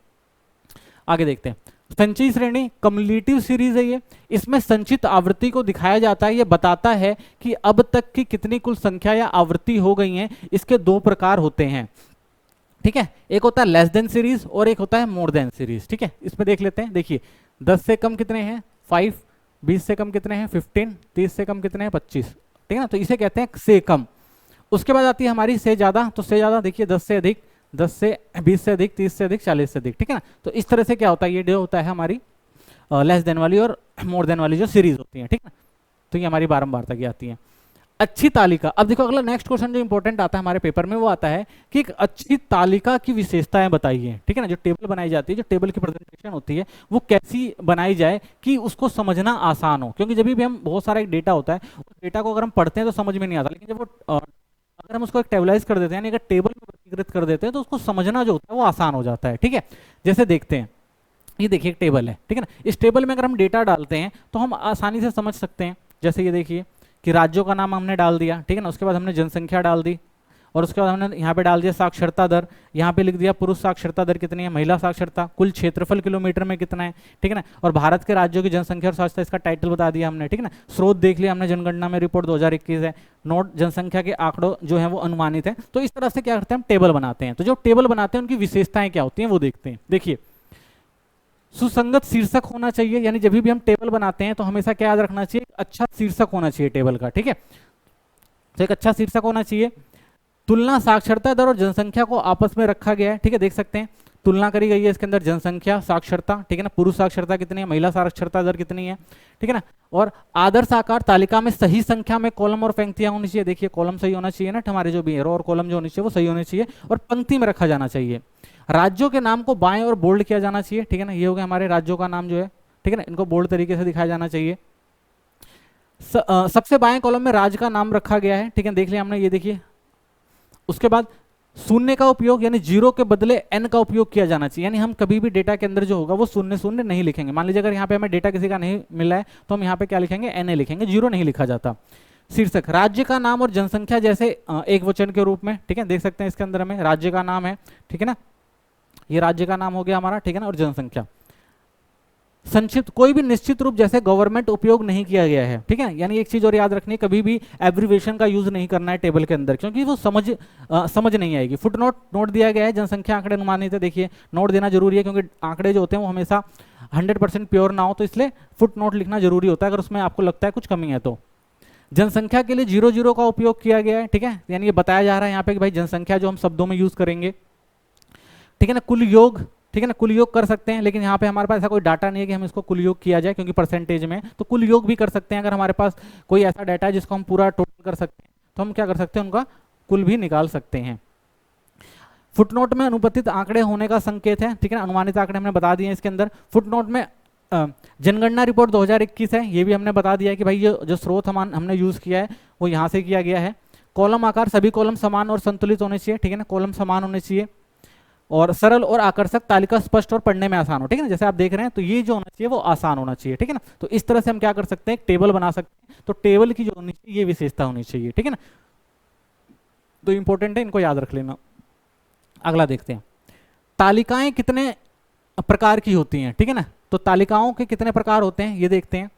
Speaker 1: आगे देखते हैं संचयी श्रेणी कम्युलेटिव सीरीज है ये, इसमें संचित आवृत्ति को दिखाया जाता है। ये बताता है कि अब तक की कितनी कुल संख्या या आवृत्ति हो गई हैं। इसके दो प्रकार होते हैं, ठीक है, एक होता है लेस देन सीरीज और एक होता है मोर देन सीरीज, ठीक है। इसमें देख लेते हैं, देखिए 10 से कम कितने हैं 5, 20 से कम कितने हैं 15, 30 से कम कितने हैं 25, ठीक है ना, तो इसे कहते हैं से कम। उसके बाद आती है हमारी से ज्यादा, तो से ज्यादा देखिए 10 से अधिक, 10 से 20 से अधिक, 30 से अधिक, 40 से अधिक, ठीक है ना। तो इस तरह से क्या होता है, ये जो होता है हमारी लेस देन वाली और मोर देन वाली जो सीरीज होती है, ठीक है ना। तो ये हमारी बारंबारता की आती है। अच्छी तालिका, अब देखो अगला नेक्स्ट क्वेश्चन जो इंपॉर्टेंट आता है हमारे पेपर में वो आता है कि एक अच्छी तालिका की विशेषताएं बताइए, ठीक है ना। जो टेबल बनाई जाती है, जो टेबल की प्रेजेंटेशन होती है वो कैसी बनाई जाए कि उसको समझना आसान हो, क्योंकि जब भी हम बहुत सारा एक डेटा होता है उस डेटा को अगर हम पढ़ते हैं तो समझ में नहीं आता, लेकिन जब वो अगर हम उसको एक टेबलाइज कर देते हैं, अगर टेबल में वर्गीकृत कर देते हैं तो उसको समझना जो होता है वो आसान हो जाता है, ठीक है। जैसे देखते हैं, ये देखिए एक टेबल है, ठीक है ना, इस टेबल में अगर हम डेटा डालते हैं तो हम आसानी से समझ सकते हैं। जैसे ये देखिए कि राज्यों का नाम हमने डाल दिया, ठीक है ना, उसके बाद हमने जनसंख्या डाल दी और उसके बाद हमने यहाँ पे डाल दिया साक्षरता दर, यहाँ पे लिख दिया पुरुष साक्षरता दर कितनी है, महिला साक्षरता, कुल क्षेत्रफल किलोमीटर में कितना है, ठीक है ना, और भारत के राज्यों की जनसंख्या और साक्षरता इसका टाइटल बता दिया हमने, ठीक है ना। स्रोत देख लिया हमने, जनगणना में रिपोर्ट 2021 है, नोट जनसंख्या के आंकड़ों जो है वो अनुमानित है। तो इस तरह से क्या करते हैं हम टेबल बनाते हैं। तो जो टेबल बनाते हैं उनकी विशेषताएं क्या होती हैं वो देखते हैं। देखिए सुसंगत शीर्षक होना चाहिए, यानी जब भी हम टेबल बनाते हैं तो हमेशा क्या याद रखना चाहिए, अच्छा शीर्षक होना चाहिए टेबल का, ठीक है। तो एक अच्छा शीर्षक होना चाहिए। तुलना साक्षरता दर और जनसंख्या को आपस में रखा गया है, ठीक है, देख सकते हैं तुलना करी गई है इसके अंदर, जनसंख्या साक्षरता, ठीक है ना, पुरुष साक्षरता कितनी है, महिला साक्षरता दर कितनी है, ठीक है ना। और आदर्श आकार तालिका में सही संख्या में कॉलम और पंक्तियां होनी चाहिए। देखिए कॉलम सही होना चाहिए ना, हमारे जो भी रो और कॉलम जो होनी चाहिए वो सही होने चाहिए और पंक्ति में रखा जाना चाहिए। राज्यों के नाम को बाएं और बोल्ड किया जाना चाहिए, ठीक है ना, ये हो गया हमारे राज्यों का नाम जो है, ठीक है ना, इनको बोल्ड तरीके से दिखाया जाना चाहिए। सबसे बाएं कॉलम में राज्य का नाम रखा गया है, ठीक है, देख लिया हमने, ये देखिए। उसके बाद शून्य का उपयोग यानी जीरो के बदले एन का उपयोग किया जाना चाहिए, यानी हम कभी भी डेटा के अंदर जो होगा वो शून्य शून्य नहीं लिखेंगे। मान लीजिए अगर यहाँ पे हमें डेटा किसी का नहीं मिला है तो हम यहाँ पे क्या लिखेंगे, एन ए लिखेंगे, जीरो नहीं लिखा जाता। शीर्षक राज्य का नाम और जनसंख्या जैसे एक वचन के रूप में, ठीक है, देख सकते हैं इसके अंदर हमें राज्य का नाम है, ठीक है ना, ये राज्य का नाम हो गया हमारा, ठीक है ना, और जनसंख्या। संक्षिप्त कोई भी निश्चित रूप जैसे गवर्नमेंट उपयोग नहीं किया गया है, ठीक है। यानी एक चीज और याद रखनी, कभी भी एब्रीविएशन का यूज नहीं करना है टेबल के अंदर, क्योंकि वो समझ नहीं आएगी। फुट नोट दिया गया है, जनसंख्या आंकड़े अनुमानित है, देखिए नोट देना जरूरी है, क्योंकि आंकड़े जो होते हैं वो हमेशा 100% प्योर ना हो, तो इसलिए फुट नोट लिखना जरूरी होता है अगर उसमें आपको लगता है कुछ कमी है तो। जनसंख्या के लिए 00 का उपयोग किया गया है, ठीक है। यानी ये बताया जा रहा है यहाँ पे कि भाई जनसंख्या जो हम शब्दों में यूज करेंगे, ठीक है ना। कुल योग, ठीक है ना, कुल योग कर सकते हैं, लेकिन यहाँ पे हमारे पास ऐसा कोई डाटा नहीं है कि हम इसको कुल योग किया जाए, क्योंकि परसेंटेज में तो कुल योग भी कर सकते हैं। अगर हमारे पास कोई ऐसा डाटा है जिसको हम पूरा टोटल कर सकते हैं, तो हम क्या कर सकते हैं, उनका कुल भी निकाल सकते हैं। फुटनोट में अनुपातित आंकड़े होने का संकेत है, ठीक है ना। अनुमानित आंकड़े हमने बता दिए इसके अंदर। फुटनोट में जनगणना रिपोर्ट 2021 है, ये भी हमने बता दिया है कि भाई ये जो स्रोत हमने यूज किया है वो यहाँ से किया गया है। कॉलम आकार, सभी कॉलम समान और संतुलित होने चाहिए, ठीक है ना, कॉलम समान होने चाहिए। और सरल और आकर्षक, तालिका स्पष्ट और पढ़ने में आसान हो, ठीक है ना। जैसे आप देख रहे हैं तो ये जो होना चाहिए वो आसान होना चाहिए, ठीक है ना। तो इस तरह से हम क्या कर सकते हैं, एक टेबल बना सकते हैं। तो टेबल की जो होनी चाहिए ये विशेषता होनी चाहिए, ठीक है ना। तो इंपॉर्टेंट है, इनको याद रख लेना। अगला देखते हैं, तालिकाएं कितने प्रकार की होती हैं, ठीक है ना। तो तालिकाओं के कितने प्रकार होते हैं ये देखते हैं।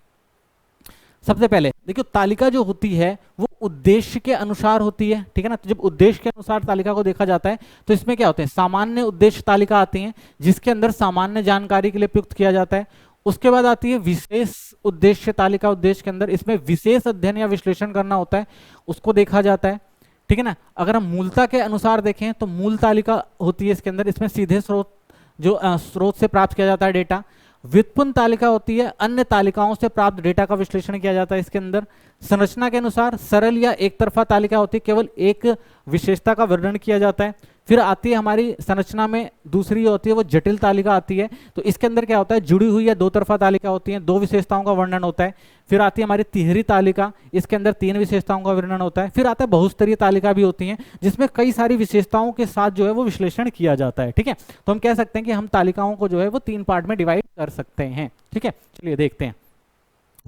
Speaker 1: सबसे पहले देखिए, तालिका जो होती है वो उद्देश्य के अनुसार होती है, ठीक है ना। तो जब उद्देश्य के अनुसार तालिका को देखा जाता है तो इसमें क्या होते हैं, सामान्य उद्देश्य तालिका आती है जिसके अंदर सामान्य जानकारी के लिए प्रयुक्त किया जाता है। उसके बाद आती है विशेष उद्देश्य तालिका, उद्देश्य के अंदर इसमें विशेष अध्ययन या विश्लेषण करना होता है, उसको देखा जाता है, ठीक है ना। अगर हम मूलता के अनुसार देखें तो मूल तालिका होती है इसके अंदर, इसमें सीधे स्रोत से प्राप्त किया जाता है डेटा। व्युत्पन्न तालिका होती है, अन्य तालिकाओं से प्राप्त डेटा का विश्लेषण किया जाता है इसके अंदर। संरचना के अनुसार सरल या एक तरफा तालिका होती है, केवल एक विशेषता का वर्णन किया जाता है। फिर आती है हमारी संरचना में दूसरी होती है वो जटिल तालिका आती है। तो इसके अंदर क्या होता है, जुड़ी हुई या दो तरफा तालिका होती है, दो विशेषताओं का वर्णन होता है। फिर आती है हमारी तिहरी तालिका, इसके अंदर तीन विशेषताओं का वर्णन होता है। फिर आता है बहुस्तरीय तालिका भी होती है, जिसमें कई सारी विशेषताओं के साथ जो है वो विश्लेषण किया जाता है, ठीक है। तो हम कह सकते हैं कि हम तालिकाओं को जो है वो तीन पार्ट में डिवाइड कर सकते हैं, ठीक है। चलिए देखते हैं।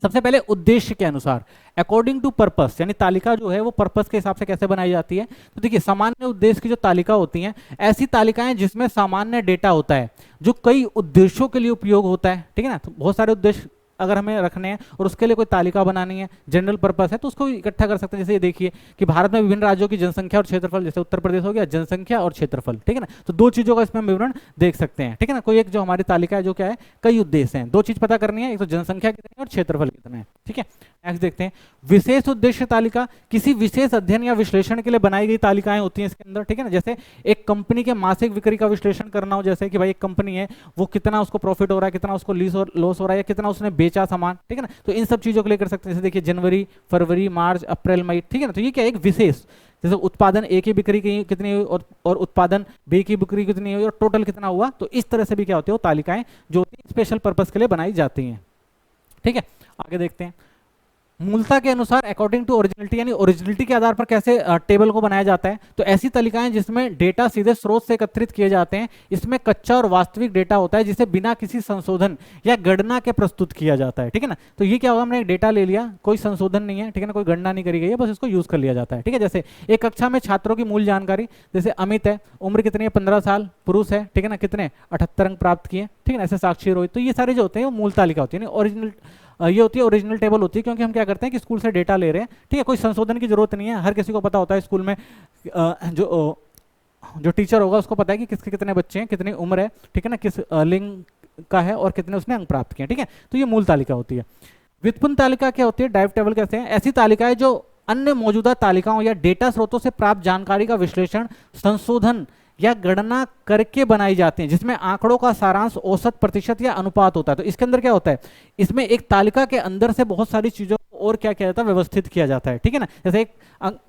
Speaker 1: सबसे पहले उद्देश्य के अनुसार, अकॉर्डिंग टू पर्पस, यानी तालिका जो है वो पर्पस के हिसाब से कैसे बनाई जाती है। तो देखिए, सामान्य उद्देश्य की जो तालिका होती हैं, ऐसी तालिकाएं जिसमें सामान्य डेटा होता है जो कई उद्देश्यों के लिए उपयोग होता है, ठीक है ना। तो बहुत सारे उद्देश्य अगर हमें रखने हैं और उसके लिए कोई तालिका बनानी है, जनरल पर्पस है, तो उसको इकट्ठा कर सकते हैं। जैसे ये देखिए कि भारत में विभिन्न राज्यों की जनसंख्या और क्षेत्रफल, जैसे उत्तर प्रदेश हो गया, जनसंख्या और क्षेत्रफल, ठीक है ना। तो दो चीजों का इसमें विवरण देख सकते हैं, ठीक है ना। कोई एक जो हमारी तालिका है जो क्या है, कई उद्देश्य हैं, दो चीज पता करनी है, एक तो जनसंख्या कितनी है और क्षेत्रफल कितना है, ठीक है। नेक्स्ट देखते हैं, विशेष उद्देश्य तालिका, किसी विशेष अध्ययन या विश्लेषण के लिए बनाई गई तालिकाएं होती हैं इसके अंदर, ठीक है ना। जैसे एक कंपनी के मासिक बिक्री का विश्लेषण करना हो, जैसे कि भाई एक कंपनी है वो कितना उसको प्रॉफिट हो रहा है, कितना उसको लॉस हो रहा है, या कितना उसने बेचा सामान, ठीक है ना। तो इन सब चीजों के लिए कर सकते हैं। जैसे देखिए जनवरी, फरवरी, मार्च, अप्रैल, मई, ठीक है ना। तो ये क्या है, एक विशेष, जैसे उत्पादन ए की बिक्री कितनी हुई और उत्पादन बी की बिक्री कितनी हुई और टोटल कितना हुआ। तो इस तरह से भी क्या होती है, वो तालिकाएं जो होती है स्पेशल पर्पस के लिए बनाई जाती हैं, ठीक है। आगे देखते हैं, मूलता के अनुसार अकॉर्डिंग टू ओरिजिनलिटी, यानी ओरिजिनलिटी के आधार पर कैसे टेबल को बनाया जाता है। तो ऐसी तालिकाएं जिसमें डेटा सीधे स्रोत से एकत्रित किए जाते हैं, इसमें कच्चा और वास्तविक डेटा होता है जिसे बिना किसी संशोधन या गणना के प्रस्तुत किया जाता है, ठीक है ना। तो ये क्या होगा, हमने एक डेटा ले लिया, कोई संशोधन नहीं है, ठीक है ना, कोई गणना नहीं करी गई है, बस इसको यूज कर लिया जाता है, ठीक है। जैसे एक कक्षा में छात्रों की मूल जानकारी, जैसे अमित है, उम्र कितनी है, 15 साल, पुरुष है, ठीक है ना, कितने 78 अंक प्राप्त किए, ठीक है ना। ऐसे साक्षी रोहित, तो ये सारे जो होते हैं वो मूल तालिका होती है, ओरिजिनल, ये होती है ओरिजिनल टेबल होती है, क्योंकि हम क्या करते हैं कि स्कूल से डेटा ले रहे हैं, ठीक है, कोई संशोधन की जरूरत नहीं है। हर किसी को पता होता है स्कूल में, जो टीचर होगा उसको पता है कि किसके कितने बच्चे हैं, कितनी उम्र है, ठीक है ना, किस लिंग का है और कितने उसने अंक प्राप्त किए, ठीक है। तो ये मूल तालिका होती है। व्युत्पन्न तालिका क्या होती है, डाइव टेबल कहते हैं, ऐसी तालिकाएं जो अन्य मौजूदा तालिकाओं या डेटा स्रोतों से प्राप्त जानकारी का विश्लेषण, संशोधन या गणना करके बनाई जाती हैं, जिसमें आंकड़ों का सारांश, औसत, प्रतिशत या अनुपात होता है। तो इसके अंदर क्या होता है, इसमें एक तालिका के अंदर से बहुत सारी चीजों को और क्या किया जाता है, व्यवस्थित किया जाता है, ठीक है ना। जैसे एक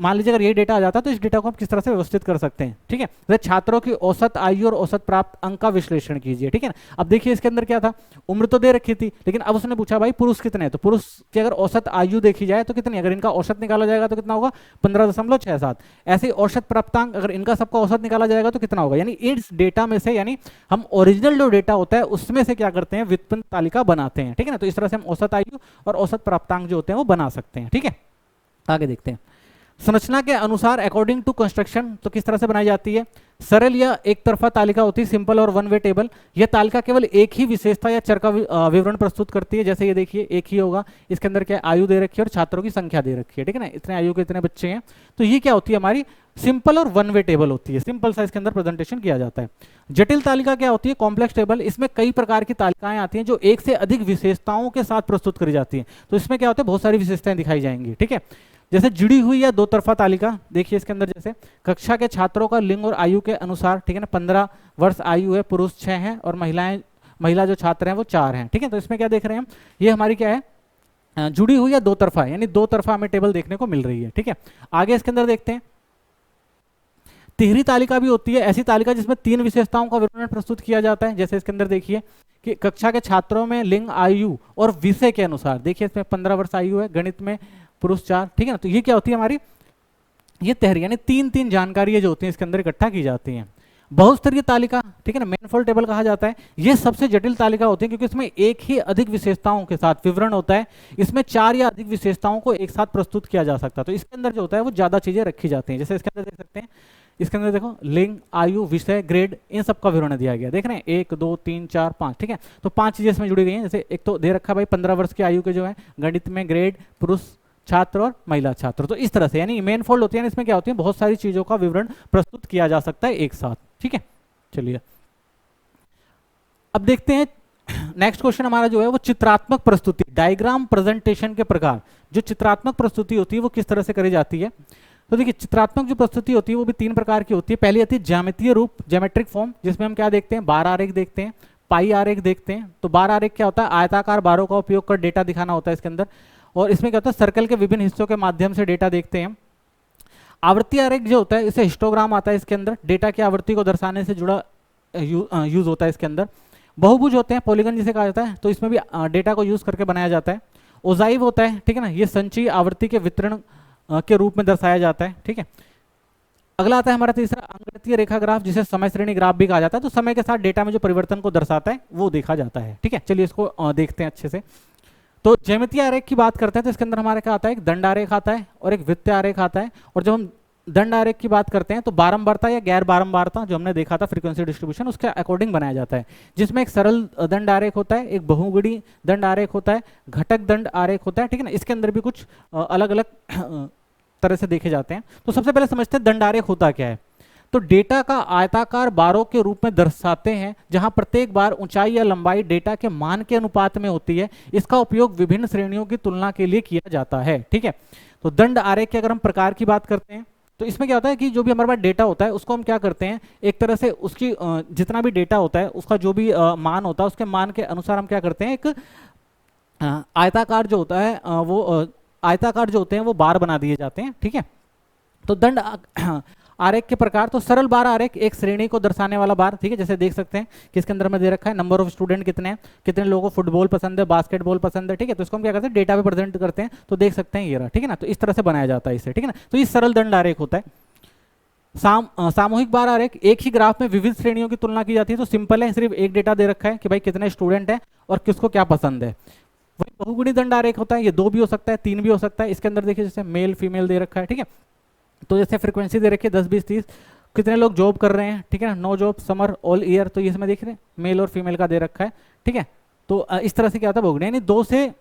Speaker 1: मान लीजिए अगर ये डेटा आ जाता है तो इस डेटा को हम किस तरह से व्यवस्थित कर सकते हैं, ठीक है। जैसे छात्रों की औसत आयु और औसत प्राप्त अंक का विश्लेषण कीजिए, ठीक है ना। अब देखिए इसके अंदर क्या था, उम्र तो दे रखी थी, लेकिन अब उसने पूछा भाई पुरुष कितने हैं, तो पुरुष की अगर औसत आयु देखी जाए तो कितनी, अगर इनका औसत निकाला जाएगा तो कितना होगा, 15.67। ऐसे औसत प्राप्तांक अगर इनका सबका औसत निकाला जाएगा तो कितना होगा, यानी इस डेटा में से, यानी हम ओरिजिनल जो डेटा होता है उसमें से क्या करते हैं, व्युत्पन्न तालिका बनाते हैं, ठीक है ना। तो इस तरह से हम औसत आयु और औसत प्राप्तांक जो होते हैं वो बना सकते हैं, ठीक है। आगे देखते हैं, संरचना के अनुसार अकॉर्डिंग टू कंस्ट्रक्शन तो किस तरह से बनाई जाती है? सरल या एक तरफा तालिका होती है, सिंपल और वन वे टेबल। यह तालिका केवल एक ही विशेषता या चर का विवरण प्रस्तुत करती है। जैसे ये देखिए एक ही होगा, इसके अंदर क्या आयु दे रखी है और छात्रों की संख्या दे रखी है, ठीक है ना, इतने आयु के इतने बच्चे हैं। तो ये क्या होती है हमारी सिंपल और वन वे टेबल होती है, सिंपल सा इसके अंदर प्रेजेंटेशन किया जाता है। जटिल तालिका क्या होती है? Complex table. इसमें कई प्रकार की तालिकाएं आती हैं जो एक से अधिक विशेषताओं के साथ प्रस्तुत करी जाती हैं। तो इसमें क्या होता है, बहुत सारी विशेषताएं दिखाई जाएंगी, ठीक है। जैसे जुड़ी हुई या दो तरफा तालिका, देखिए इसके अंदर जैसे कक्षा के छात्रों का लिंग और आयु के अनुसार, ठीक है ना, 15 वर्ष आयु है, पुरुष 6 हैं और महिला जो छात्र हैं वो 4 हैं, ठीक है। तो इसमें क्या देख रहे हैं हम, ये हमारी क्या है, जुड़ी हुई या दो तरफा है, यानी दो तरफा हमें टेबल देखने को मिल रही है, ठीक है। आगे इसके अंदर देखते हैं, तिहरी तालिका भी होती है, ऐसी तालिका जिसमें 3 विशेषताओं का विवरण प्रस्तुत किया जाता है। जैसे इसके अंदर देखिए कि कक्षा के छात्रों में लिंग, आयु और विषय के अनुसार, देखिए इसमें 15 वर्ष आयु है, गणित में पुरुष 4, ठीक है ना। तो ये क्या होती है हमारी, ये तिहरी, यानी 3 जानकारियां जो होती हैं इसके अंदर इकट्ठा की जाती हैं। बहुस्तरीय तालिका, ठीक है ना, मैनफोल्ड टेबल कहा जाता है। ये सबसे जटिल तालिका होती है क्योंकि इसमें एक ही अधिक विशेषताओं के साथ विवरण होता है। इसमें 4 या अधिक विशेषताओं को एक साथ प्रस्तुत किया जा सकता है। तो इसके अंदर जो होता है वो ज्यादा चीजें रखी जाती हैं। जैसे इसके अंदर देख सकते हैं, इसके अंदर देखो लिंग, आयु, विषय, ग्रेड, इन सब का विवरण दिया गया, देख रहे हैं 1 2 3 4 5, ठीक है। तो 5 चीजें इसमें जुड़ी गई हैं। जैसे एक तो दे रखा भाई 15 वर्ष की आयु के जो है, गणित में ग्रेड, पुरुष छात्र और महिला छात्र। तो इस तरह से यानी मेन फोल्ड होती है, इसमें क्या होती है, बहुत सारी चीजों का विवरण प्रस्तुत किया जा सकता है एक साथ, ठीक है। चलिए अब देखते हैं नेक्स्ट क्वेश्चन हमारा जो है वो चित्रात्मक प्रस्तुति, डायग्राम प्रेजेंटेशन के प्रकार। जो चित्रात्मक प्रस्तुति होती है वो किस तरह से करी जाती है? तो देखिए चित्रात्मक जो प्रस्तुति होती है वो भी 3 प्रकार की होती है। पहली आती है ज्यामितीय रूप, ज्योमेट्रिक फॉर्म, जिसमें हम क्या देखते हैं, बार आरेख देखते हैं, पाई आरेख देखते हैं। तो बार आरेख क्या होता है, आयताकार बारों का उपयोग कर डेटा दिखाना होता है इसके अंदर, और इसमें क्या होता है, सर्कल के विभिन्न हिस्सों के माध्यम से डेटा देखते हैं। आवृत्ति आरेख जो होता है, इसे हिस्टोग्राम आता है इसके अंदर, डेटा की आवृत्ति को दर्शाने से जुड़ा यूज होता है इसके अंदर। बहुभुज होते हैं, पॉलीगन जिसे कहा जाता है, तो इसमें भी डेटा को यूज करके बनाया जाता है। ओजाइव होता है, ठीक है ना, ये संचयी आवृत्ति के वितरण के रूप में दर्शाया जाता है, ठीक है। अगला आता है हमारा तीसरा, अंकगणितीय रेखा ग्राफ, जिसे समय श्रेणी ग्राफ भी कहा जाता है। तो समय के साथ डेटा में जो परिवर्तन को दर्शाता है वो देखा जाता है, ठीक है। चलिए इसको देखते हैं अच्छे से। तो ज्यामितीय आरेख की बात करते हैं तो इसके अंदर हमारे क्या आता है, एक दंड आरेख आता है और एक वृत्त आरेख आता है। और जब हम दंड आरेख की बात करते हैं तो बारंबारता या गैर बारंबारता जो हमने देखा था फ्रीक्वेंसी डिस्ट्रीब्यूशन, उसके अकॉर्डिंग बनाया जाता है, जिसमें एक सरल दंड आरेख होता है, एक बहुगुणी दंड आरेख होता है, घटक दंड आरेख होता है, ठीक है ना। इसके अंदर भी कुछ अलग अलग तरह से देखे जाते हैं। तो सबसे पहले समझते हैं दंड आरेख होता क्या है। तो डेटा का आयताकार बारों के रूप में दर्शाते हैं, जहां प्रत्येक बार ऊंचाई या लंबाई डेटा के मान के अनुपात में होती है। इसका उपयोग विभिन्न श्रेणियों की तुलना के लिए किया जाता है, ठीक है। तो दंड आरेख के अगर हम प्रकार की बात करते हैं तो इसमें क्या होता है कि जो भी हमारे पास डेटा होता है उसको हम क्या करते हैं, एक तरह से उसकी जितना भी डेटा होता है उसका जो भी मान होता है उसके मान के अनुसार हम क्या करते हैं, एक आयताकार जो होता है वो आयताकार जो होते हैं वो बार बना दिए जाते हैं, ठीक है। तो दंड आरेख के प्रकार, तो सरल बार आरेख, एक श्रेणी को दर्शाने वाला बार, ठीक है। जैसे देख सकते हैं कि इसके अंदर में दे रखा है नंबर ऑफ स्टूडेंट कितने हैं, कितने लोगों को फुटबॉल पसंद है, बास्केटबॉल पसंद है, ठीक है। तो इसको हम क्या करते हैं, डेटा पे प्रेजेंट करते हैं, तो देख सकते हैं ये रहा, ठीक है ना। तो इस तरह से बनाया जाता है इसे, ठीक है ना। तो ये सरल दंड आरेख होता है। सामूहिक बार आरेख, एक ही ग्राफ में विविध श्रेणियों की तुलना की जाती है। तो सिंपल है, सिर्फ एक डेटा दे रखा है कि भाई कितने स्टूडेंट है और किसको क्या पसंद है। वही बहुगुणी दंड आरेख होता है, ये 2 भी हो सकता है, 3 भी हो सकता है। इसके अंदर देखिए जैसे मेल फीमेल दे रखा है, ठीक है। तो जैसे फ्रीक्वेंसी दे रखी है 10 20 30, कितने लोग जॉब कर रहे हैं, ठीक है ना, no job, summer, all year. तो ये इसमें देख रहे हैं मेल और फीमेल का दे रखा है, ठीक है। तो इस तरह से क्या होता है बहुगुणी, यानी 2 से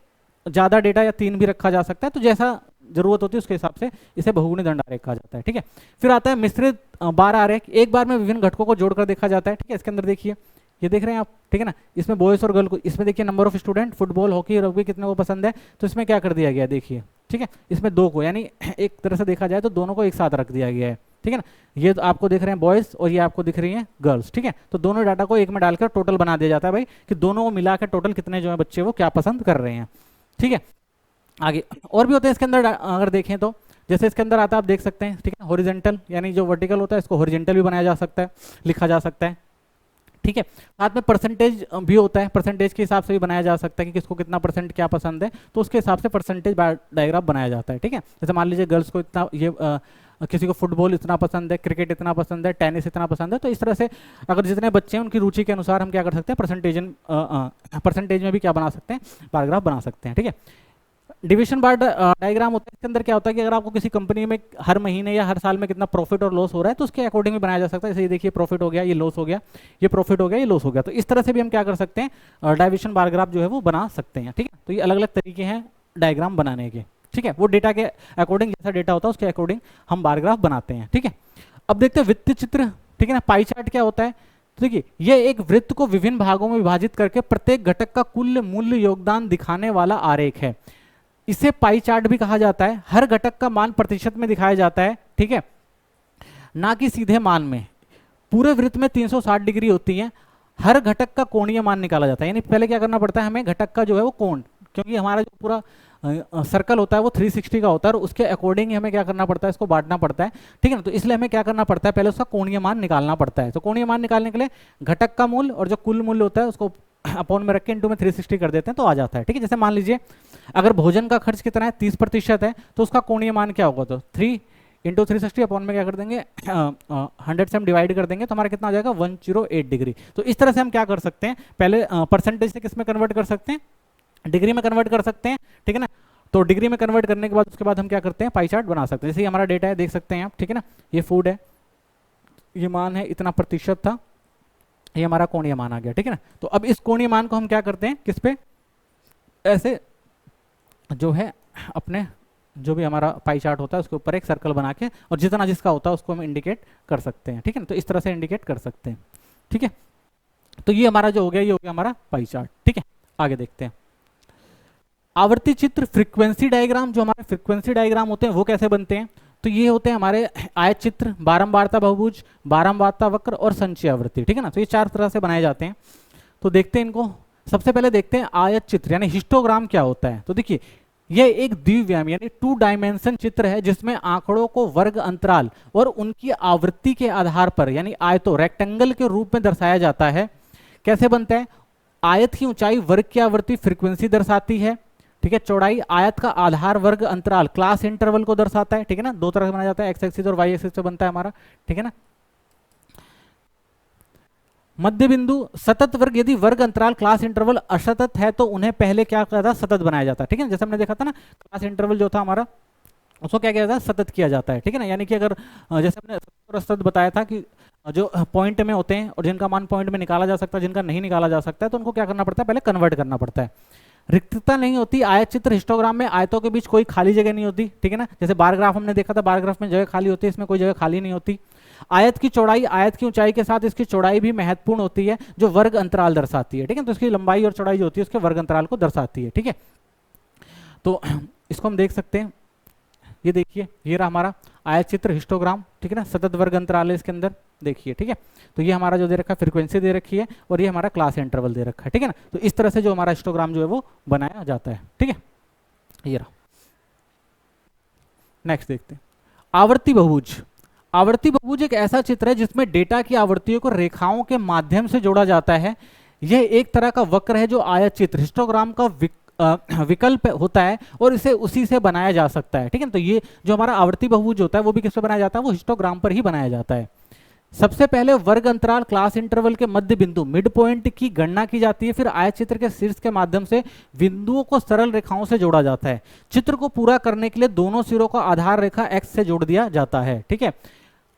Speaker 1: ज्यादा डेटा या 3 भी रखा जा सकता है। तो जैसा जरूरत होती है उसके हिसाब से इसे बहुगुणी दंड आरेख कहा जाता है, ठीक है। फिर आता है मिश्रित बार आरेख, एक बार में विभिन्न घटकों को जोड़कर देखा जाता है, ठीक है। इसके अंदर देखिए ये देख रहे हैं आप, ठीक है ना, इसमें बॉयज और गर्ल को, इसमें देखिए number of student, football, hockey, rugby कितने को पसंद है। तो इसमें क्या कर दिया गया है देखिए, ठीक है, इसमें 2 को, यानी एक तरह से देखा जाए तो दोनों को एक साथ रख दिया गया है, ठीक है ना। ये तो आपको दिख रहे हैं बॉयज और ये आपको दिख रही हैं गर्ल्स, ठीक है। तो दोनों डाटा को एक में डालकर टोटल बना दिया जाता है भाई, कि दोनों को मिलाकर टोटल कितने जो है बच्चे वो क्या पसंद कर रहे हैं, ठीक है। आगे और भी होते हैं इसके अंदर अगर देखें तो, जैसे इसके अंदर आता है आप देख सकते हैं, ठीक है, हॉरिजॉन्टल, यानी जो वर्टिकल होता है इसको हॉरिजॉन्टल भी बनाया जा सकता है, लिखा जा सकता है, ठीक है। साथ में परसेंटेज भी होता है, परसेंटेज के हिसाब से भी बनाया जा सकता है कि किसको कितना परसेंट क्या पसंद है, तो उसके हिसाब से परसेंटेज डायग्राफ बनाया जाता है, ठीक है। जैसे मान लीजिए गर्ल्स को इतना, ये किसी को फुटबॉल इतना पसंद है, क्रिकेट इतना पसंद है, टेनिस इतना पसंद है। तो इस तरह से अगर जितने बच्चे हैं उनकी रुचि के अनुसार हम क्या कर सकते हैं, परसेंटेज में भी क्या बना सकते हैं, पैराग्राफ बना सकते हैं, ठीक है। डिविजन बार डायग्राम होता है, इसके अंदर क्या होता है कि अगर आपको किसी कंपनी में हर महीने या हर साल में कितना प्रॉफिट और लॉस हो रहा है तो उसके अकॉर्डिंग भी बनाया जा सकता है। जैसे ये देखिए प्रॉफिट हो गया, ये लॉस हो गया, ये प्रॉफिट हो गया, ये लॉस हो गया। तो इस तरह से भी हम क्या कर सकते हैं, डिविजन बार ग्राफ जो है वो बना सकते हैं। ठीक है, तो ये अलग अलग तरीके हैं डायग्राम बनाने के। ठीक है, वो डेटा के अकॉर्डिंग, जैसा डेटा होता है उसके अकॉर्डिंग हम बार ग्राफ बनाते हैं। ठीक है, अब देखते हैं वित्तीय चित्र। ठीक है ना, पाई चार्ट क्या होता है, तो देखिए ये एक वृत्त को विभिन्न भागों में विभाजित करके प्रत्येक घटक का कुल मूल्य योगदान दिखाने वाला आरेख है। इसे पाई चार्ट भी कहा जाता है। हर घटक का मान प्रतिशत में दिखाया जाता है, ठीक है, ना कि सीधे मान में। पूरे वृत्त में 360 डिग्री होती है। हर घटक का कोणीय मान निकाला जाता है, यानी पहले क्या करना पड़ता है हमें, घटक का जो है वो कोण, क्योंकि हमारा जो पूरा सर्कल होता है वो 360 का होता है और उसके अकॉर्डिंग हमें क्या करना पड़ता है, इसको बांटना पड़ता है। ठीक है ना, तो इसलिए हमें क्या करना पड़ता है, पहले उसका कोणीय मान निकालना पड़ता है। तो कोणीय मान निकालने के लिए घटक का मूल्य और जो कुल मूल्य होता है उसको अपॉन में रख के इंटू में 360 कर देते हैं तो आ जाता है। ठीक है, जैसे मान लीजिए अगर भोजन का खर्च कितना है, 30% है, तो उसका कोणीय मान क्या होगा, तो 3 इंटू 360 अपॉन में क्या कर देंगे 100 से हम डिवाइड कर देंगे तो हमारा कितना हो जाएगा 108 डिग्री। तो इस तरह से हम क्या कर सकते हैं, पहले परसेंटेज से किस में कन्वर्ट कर सकते हैं, डिग्री में कन्वर्ट कर सकते हैं। ठीक है ना, तो डिग्री में कन्वर्ट करने के बाद उसके बाद हम क्या करते हैं, पाई चार्ट बना सकते हैं। जैसे हमारा डेटा है, देख सकते हैं आप। ठीक है ना, ये फूड है, ये मान है इतना प्रतिशत था, ये हमारा कोणीय मान आ गया। ठीक है ना, तो अब इस कोणीय मान को हम क्या करते हैं, किस पे, ऐसे जो है अपने जो भी हमारा पाई चार्ट होता है उसके ऊपर एक सर्कल बना के और जितना जिसका होता है उसको हम इंडिकेट कर सकते हैं। ठीक है ना, तो इस तरह से इंडिकेट कर सकते हैं। ठीक है, तो ये हमारा जो हो गया, ये हो गया हमारा पाई चार्ट। ठीक है, आगे देखते हैं आवर्ती चित्र, फ्रीक्वेंसी डायग्राम। जो हमारे फ्रीक्वेंसी डायग्राम होते हैं वो कैसे बनते हैं, तो ये होते हैं हमारे आयत चित्र, बारंबारता बहुभुज, बारंबारता वक्र और संचय आवृत्ति। ठीक है ना, तो ये 4 तरह से बनाए जाते हैं। तो देखते हैं इनको। सबसे पहले देखते हैं आयत चित्र यानी हिस्टोग्राम क्या होता है। तो देखिए यह एक द्विव्यामी यानी 2 डायमेंशन चित्र है जिसमें आंकड़ों को वर्ग अंतराल और उनकी आवृत्ति के आधार पर यानी आयतों रेक्टेंगल के रूप में दर्शाया जाता है। कैसे बनता है, आयत की ऊंचाई वर्ग की आवृत्ति फ्रीक्वेंसी दर्शाती है। ठीक है, चौड़ाई आयत का आधार वर्ग अंतराल क्लास इंटरवल को दर्शाता है। ठीक है ना, 2 तरह से बनाया जाता है, एक्स एक्सिस और वाई एक्सिस पे बनता है हमारा। ठीक है ना, मध्य बिंदु सतत वर्ग, यदि वर्ग अंतराल क्लास इंटरवल असतत है तो उन्हें पहले क्या किया था, सतत बनाया जाता है। ठीक है, जैसे हमने देखा था ना, क्लास इंटरवल जो था हमारा उसको क्या किया जाता है, सतत किया जाता है। ठीक है ना, यानी कि अगर जैसे हमने सतत और असतत बताया था कि जो पॉइंट में होते हैं और जिनका मान पॉइंट में निकाला जा सकता है, जिनका नहीं निकाला जा सकता है, तो उनको क्या करना पड़ता है, पहले कन्वर्ट करना पड़ता है। रिक्तता नहीं होती, आयत चित्र हिस्टोग्राम में आयतों के बीच कोई खाली जगह नहीं होती। ठीक है ना, जैसे बार ग्राफ हमने देखा था, बार ग्राफ में जगह खाली होती है, इसमें कोई जगह खाली नहीं होती। आयत की चौड़ाई आयत की ऊंचाई के साथ इसकी चौड़ाई भी महत्वपूर्ण होती है जो वर्ग अंतराल दर्शाती है। ठीक है, तो इसकी लंबाई और चौड़ाई जो होती है उसके वर्ग अंतराल को दर्शाती है। ठीक है, तो इसको हम देख सकते हैं, ये देखिए ये रहा हमारा आयत चित्र हिस्टोग्राम। ठीक है ना, सतत वर्ग अंतराल है इसके अंदर, देखिए। ठीक है, तो ये हमारा जो दे रखा है फ्रीक्वेंसी दे रखी है और ये हमारा क्लास इंटरवल दे रखा है। ठीक है ना, तो इस तरह से जो हमारा हिस्टोग्राम जो है वो बनाया जाता है। ठीक है, ये रहा। नेक्स्ट देखते हैं आवर्ती बहुभुज। आवर्ती बहुभुज एक ऐसा चित्र है जिसमें डेटा की आवृत्तियों को रेखाओं के माध्यम से जोड़ा जाता है। यह एक तरह का वक्र है जो आयत चित्र हिस्टोग्राम का विकल्प होता है और इसे उसी से बनाया जा सकता है। ठीक है, तो ये जो हमारा आवर्ती बहुभुज होता है वो भी किससे बनाया जाता है, वो हिस्टोग्राम पर ही बनाया जाता है। सबसे पहले वर्ग अंतराल क्लास इंटरवल के मध्य बिंदु मिड पॉइंट की गणना की जाती है, फिर आयत चित्र के शीर्ष के माध्यम से बिंदुओं को सरल रेखाओं से जोड़ा जाता है। चित्र को पूरा करने के लिए दोनों सिरों का आधार रेखा एक्स से जोड़ दिया जाता है। ठीक है,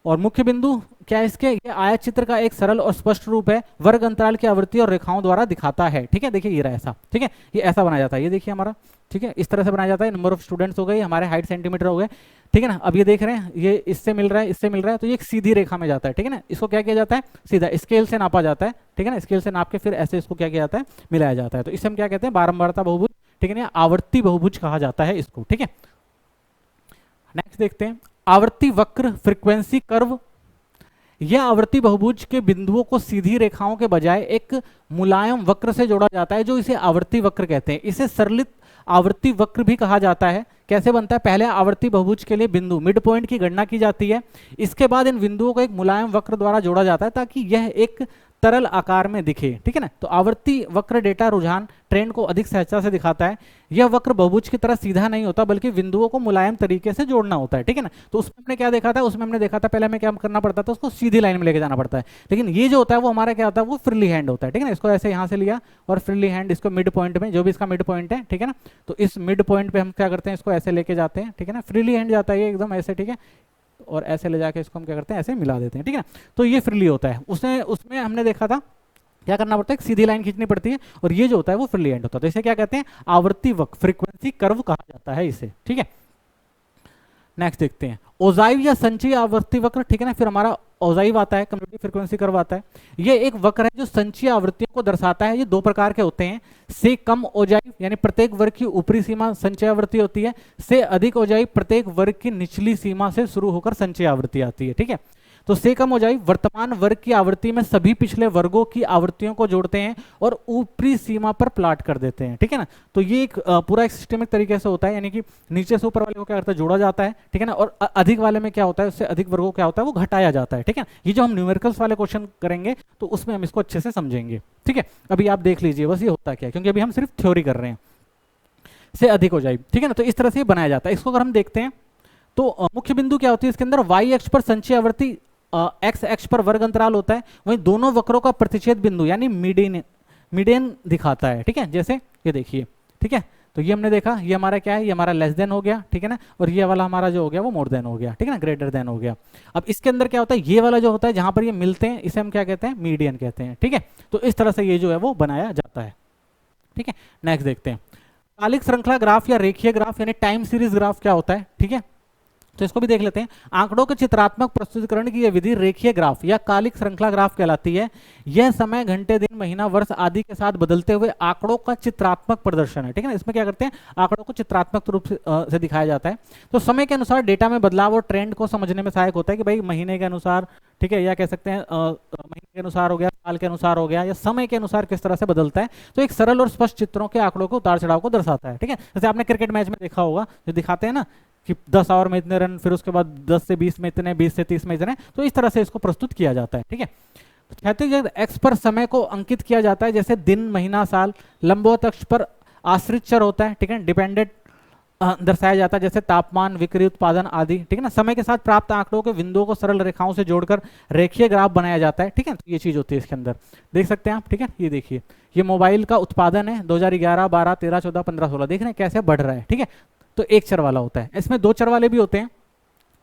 Speaker 1: और मुख्य बिंदु क्या है इसके, ये आयत चित्र का एक सरल और स्पष्ट रूप है, वर्ग अंतराल की आवृत्ति और रेखाओं द्वारा दिखाता है। ठीक है, देखिए ये रहा ऐसा। ठीक है, ये ऐसा बनाया जाता है, ये देखिए हमारा। ठीक है, इस तरह से बनाया जाता है। नंबर ऑफ स्टूडेंट्स हो गए, हमारे हाइट सेंटीमीटर हो गए। ठीक है ना, अब ये देख रहे हैं ये इससे मिल रहा है, इससे मिल रहा है, तो ये एक सीधी रेखा में जाता है। ठीक है ना, इसको क्या किया जाता है, सीधा स्केल से नापा जाता है। ठीक है ना, स्केल से नाप के फिर ऐसे इसको क्या किया जाता है, मिलाया जाता है। तो इससे हम क्या कहते हैं, बारंबारता बहुभुज। ठीक है ना, आवर्ती बहुभुज कहा जाता है इसको। ठीक है, नेक्स्ट देखते हैं आवर्ती वक्र, फ्रीक्वेंसी कर्व। यह आवर्ती बहुभुज के बिंदुओं को सीधी रेखाओं के बजाय एक मुलायम वक्र से जोड़ा जाता है जो इसे आवर्ती वक्र कहते हैं। इसे सरलित आवर्ती वक्र भी कहा जाता है। कैसे बनता है, पहले आवर्ती बहुभुज के लिए बिंदु मिड पॉइंट की गणना की जाती है, इसके बाद इन बिंदुओं को एक मुलायम वक्र द्वारा जोड़ा जाता है ताकि यह एक तरल आकार में दिखे, ठीक है ना। तो आवर्ती वक्र डेटा रुझान ट्रेंड को अधिक सहजता से दिखाता है। यह वक्र बहुभुज की तरह सीधा नहीं होता बल्कि बिंदुओं को मुलायम तरीके से जोड़ना होता है, ठीक है ना। तो उसमें हमने क्या देखा था, उसमें हमने देखा था पहले हमें क्या करना पड़ता था, उसको सीधी लाइन में लेके जाना पड़ता है, लेकिन ये जो होता है वो हमारा क्या होता है, वो फ्रीली हैंड होता है, ठीक है ना। इसको ऐसे यहाँ से लिया और फ्रीली हैंड इसको मिड पॉइंट में, जो भी इसका मिड पॉइंट है, ठीक है ना, तो इस मिड पॉइंट पे हम क्या करते हैं, इसको ऐसे लेके जाते हैं, ठीक है ना, फ्रीली हैंड जाता है ये एकदम ऐसे, ठीक है, और ऐसे ले जाके इसको हम क्या करते हैं, ऐसे मिला देते हैं, ठीक है ना। तो ये फ्रीली होता है, उसमें हमने देखा था क्या करना पड़ता है, सीधी लाइन खींचनी पड़ती है, और ये जो होता है वो फ्रीली हैंड होता है। तो इसे क्या कहते हैं, आवर्ती वक्र, फ्रीक्वेंसी कर्व कहा जाता है इसे, ठीक है। नेक्स्ट देखते हैं ओजाइव या संचयी आवर्ती वक्र, ठीक है ना। फिर हमारा ओजाइव आता है, कम्युनिटी फ्रीक्वेंसी कर्व आता है। ये एक वक्र है जो संचयी आवृत्तियों को दर्शाता है। ये दो प्रकार के होते हैं, से कम ओजाइव यानी प्रत्येक वर्ग की ऊपरी सीमा संचय आवृत्ति होती है, से अधिक ओजाइव प्रत्येक वर्ग की निचली सीमा से शुरू होकर संचय आवृत्ति आती है, ठीक है। तो से कम ओजाइव वर्तमान वर्ग की आवृत्ति में सभी पिछले वर्गों की आवृत्तियों को जोड़ते हैं और ऊपरी सीमा पर प्लाट कर देते हैं, ठीक है ना। तो ये एक पूरा एक सिस्टमिक तरीके से होता है, यानी कि नीचे से ऊपर वाले को क्या करता है, जोड़ा जाता है, ठीक है ना, और अधिक वाले में क्या होता है, उससे अधिक वर्गों क्या होता है, वो घटाया जाता है, ठीक है। ये जो हम न्यूमेरिकल्स वाले क्वेश्चन करेंगे तो उसमें हम इसको अच्छे से समझेंगे, ठीक है। अभी आप देख लीजिए बस ये होता क्या है, क्योंकि अभी हम सिर्फ थ्योरी कर रहे हैं। से अधिक ओजाइव, ठीक है ना, तो इस तरह से बनाया जाता है। इसको अगर हम देखते हैं तो मुख्य बिंदु क्या होती है इसके अंदर, वाई अक्ष पर संचय आवृत्ति, एक्स अक्ष पर वर्ग अंतराल होता है, वहीं दोनों वक्रों का प्रतिच्छेद बिंदु यानी मीडियन दिखाता है, ठीक है। जैसे ये देखिए, ठीक है, तो ये हमने देखा, ये हमारा क्या है, ये हमारा लेस देन हो गया, ठीक है ना, और ये वाला हमारा जो हो गया वो मोर देन हो गया, ठीक है ना, ग्रेटर देन हो गया। अब इसके अंदर क्या होता है, ये वाला जो होता है जहां पर ये मिलते हैं इसे हम क्या कहते हैं, मीडियन कहते हैं, ठीक है। तो इस तरह से ये जो है वो बनाया जाता है, ठीक है। नेक्स्ट देखते हैं कालिक श्रृंखला ग्राफ या रेखीय ग्राफ यानी टाइम सीरीज ग्राफ क्या होता है, ठीक है। तो इसको भी देख लेते हैं। आंकड़ों के चित्रात्मक प्रस्तुतिकरण की यह विधि रेखीय ग्राफ या कालिक श्रृंखला ग्राफ कहलाती है। यह समय, घंटे, दिन, महीना, वर्ष आदि के साथ बदलते हुए आंकड़ों का चित्रात्मक प्रदर्शन है, ठीक है ना। इसमें क्या करते हैं, आंकड़ों को चित्रात्मक रूप से दिखाया जाता है। तो समय के अनुसार डेटा में बदलाव और ट्रेंड को समझने में सहायक होता है कि भाई महीने के अनुसार, ठीक है, या कह सकते हैं महीने के अनुसार हो गया, साल के अनुसार हो गया, या समय के अनुसार किस तरह से बदलता है। तो एक सरल और स्पष्ट चित्रों के आंकड़ों को उतार चढ़ाव को दर्शाता है, ठीक है। जैसे आपने क्रिकेट मैच में देखा होगा, जो दिखाते हैं ना कि 10 ओवर में इतने रन, फिर उसके बाद 10 से 20 में इतने, 20 से 30 में इतने, तो इस तरह से इसको प्रस्तुत किया जाता है, ठीक है। क्षैतिज एक्स पर समय को अंकित किया जाता है, जैसे दिन, महीना, साल। लंबवत अक्ष पर आश्रित चर होता है, ठीक है, डिपेंडेंट दर्शाया जाता है, जैसे तापमान, विक्रय उत्पादन आदि, ठीक है ना। समय के साथ प्राप्त आंकड़ों के बिंदुओं को सरल रेखाओं से जोड़कर रेखीय ग्राफ बनाया जाता है, ठीक है। तो ये चीज होती है इसके अंदर, देख सकते हैं आप, ठीक है। ये देखिए, ये मोबाइल का उत्पादन है 2011, 12, 13, 14, 15, 16, देख रहे हैं कैसे बढ़ रहा है, ठीक है। तो एक चर वाला होता है, इसमें दो चर वाले भी होते हैं।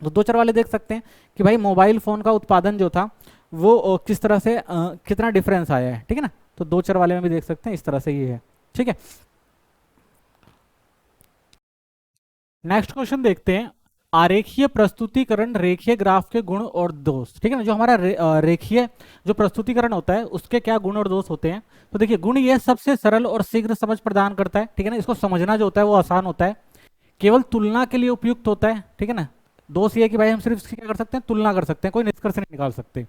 Speaker 1: तो दो चर वाले देख सकते हैं कि भाई मोबाइल फोन का उत्पादन जो था वो किस तरह से कितना डिफरेंस आया है, ठीक है ना। तो दो चर वाले में भी देख सकते हैं इस तरह से ये है, ठीक है। नेक्स्ट क्वेश्चन देखते हैं, आरेखीय प्रस्तुतिकरण रेखीय ग्राफ के गुण और दोष, ठीक है ना। जो हमारा रेखीय जो प्रस्तुतिकरण होता है उसके क्या गुण और दोष होते हैं। तो देखिए, गुण ये सबसे सरल और शीघ्र समझ प्रदान करता है, ठीक है ना। इसको समझना जो होता है वो आसान होता है, केवल तुलना के लिए उपयुक्त होता है, ठीक है ना। दोष ये है कि भाई हम सिर्फ इसकी क्या कर सकते हैं, तुलना कर सकते हैं, कोई निष्कर्ष नहीं निकाल सकते।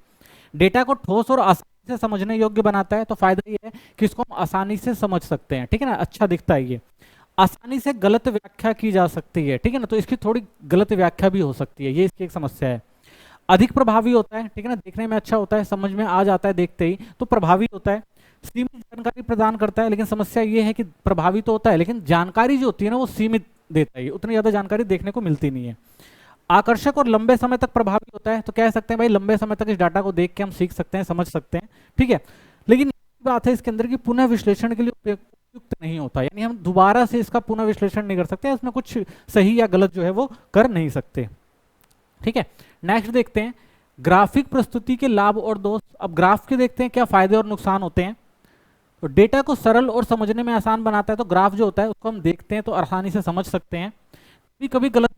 Speaker 1: डेटा को ठोस और आसानी से समझने योग्य बनाता है। तो फायदा ये है कि इसको हम आसानी से समझ सकते हैं, ठीक है ना, अच्छा दिखता है ये। आसानी से गलत व्याख्या की जा सकती है, ठीक है ना, तो इसकी थोड़ी गलत व्याख्या भी हो सकती है, ये इसकी एक समस्या है। अधिक प्रभावी होता है, ठीक है ना, देखने में अच्छा होता है, समझ में आ जाता है देखते ही, तो प्रभावी होता है। सीमित जानकारी प्रदान करता है, लेकिन समस्या ये है कि प्रभावी तो होता है लेकिन जानकारी जो होती है ना वो सीमित देता है, उतनी ज्यादा जानकारी देखने को मिलती नहीं है। आकर्षक और लंबे समय तक प्रभावी होता है, तो कह सकते हैं भाई लंबे समय तक इस डाटा को देख के हम सीख सकते हैं, समझ सकते हैं, ठीक है। लेकिन बात है इसके अंदर की पुनः विश्लेषण के लिए उपयुक्त नहीं होता, यानी हम दोबारा से इसका पुनः विश्लेषण नहीं कर सकते, उसमें कुछ सही या गलत जो है वो कर नहीं सकते, ठीक है। नेक्स्ट देखते हैं ग्राफिक प्रस्तुति के लाभ और दोष। अब ग्राफ के देखते हैं क्या फायदे और नुकसान होते हैं। तो डेटा को सरल और समझने में आसान बनाता है, तो ग्राफ जो होता है उसको हम देखते हैं तो आसानी से समझ सकते हैं। कभी कभी गलत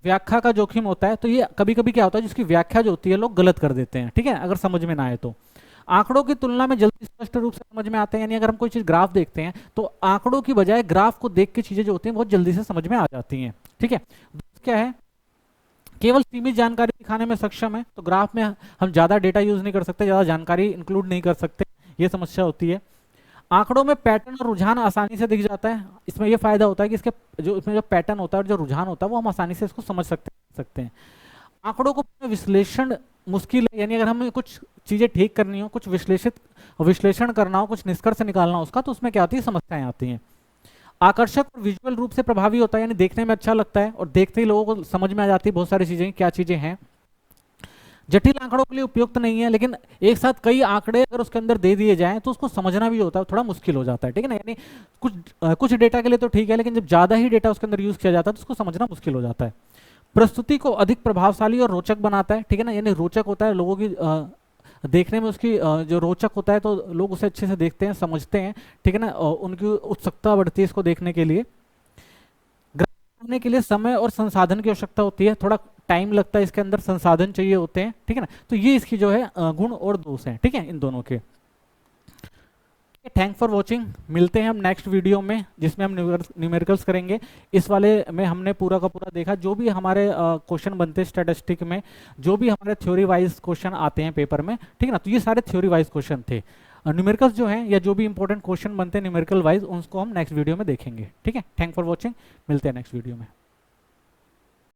Speaker 1: व्याख्या का जोखिम होता है, तो ये कभी कभी क्या होता है जिसकी व्याख्या जो होती है लोग गलत कर देते हैं, ठीक है, अगर समझ में ना आए तो। आंकड़ों की तुलना में जल्दी स्पष्ट रूप से समझ में आते हैं, यानी अगर हम कोई चीज ग्राफ देखते हैं तो आंकड़ों की बजाय ग्राफ को देख के चीजें जो होती हैं बहुत जल्दी से समझ में आ जाती हैं, ठीक है। क्या है, केवल सीमित जानकारी दिखाने में सक्षम है, तो ग्राफ में हम ज्यादा डेटा यूज नहीं कर सकते, ज्यादा जानकारी इंक्लूड नहीं कर सकते, ये समस्या होती है। आंकड़ों में पैटर्न और रुझान आसानी से दिख जाता है, इसमें यह फायदा होता है कि इसके जो इसमें जो पैटर्न होता है और जो रुझान होता है वो हम आसानी से इसको समझ सकते हैं। आंकड़ों को विश्लेषण मुश्किल है, यानी अगर हमें कुछ चीज़ें ठीक करनी हो, कुछ विश्लेषण करना हो, कुछ निष्कर्ष निकालना हो उसका, तो उसमें क्या आती है, समस्याएं आती हैं। आकर्षक और विजुअल रूप से प्रभावी होता है, यानी देखने में अच्छा लगता है और देखते ही लोगों को समझ में आ जाती है बहुत सारी चीजें क्या चीजें हैं। जटिल आंकड़ों के लिए उपयुक्त नहीं है, लेकिन एक साथ कई आंकड़े अगर उसके अंदर दे दिए जाएं तो उसको समझना भी होता है, थोड़ा मुश्किल हो जाता है, ठीक है ना। यानी कुछ डेटा के लिए तो ठीक है, लेकिन जब ज्यादा ही डेटा उसके अंदर यूज किया जाता है तो उसको समझना मुश्किल हो जाता है। प्रस्तुति को अधिक प्रभावशाली और रोचक बनाता है, ठीक है ना, यानी रोचक होता है, लोगों की देखने में उसकी जो रोचक होता है तो लोग उसे अच्छे से देखते हैं, समझते हैं, ठीक है ना, उनकी उत्सुकता बढ़ती है इसको देखने के लिए। करने के लिए समय और संसाधन की आवश्यकता होती है, थोड़ा टाइम लगता है, इसके अंदर संसाधन चाहिए होते हैं, ठीक है ना। तो ये इसकी जो है गुण और दोष हैं, ठीक है, इन दोनों के। थैंक फॉर वॉचिंग, मिलते हैं हम नेक्स्ट वीडियो में जिसमें हम न्यूमेरिकल्स करेंगे। इस वाले में हमने पूरा का पूरा देखा, जो भी हमारे क्वेश्चन बनते हैं स्टैटिस्टिक में, जो भी हमारे थ्योरी वाइज क्वेश्चन आते हैं पेपर में, ठीक है ना, तो ये सारे थ्योरी वाइज क्वेश्चन थे। न्यूमेरिकल्स जो हैं या जो भी इंपॉर्टेंट क्वेश्चन बनते हैं न्यूमेरिकल वाइज, उसको हम नेक्स्ट वीडियो में देखेंगे, ठीक है। थैंक फॉर वॉचिंग, मिलते हैं नेक्स्ट वीडियो में।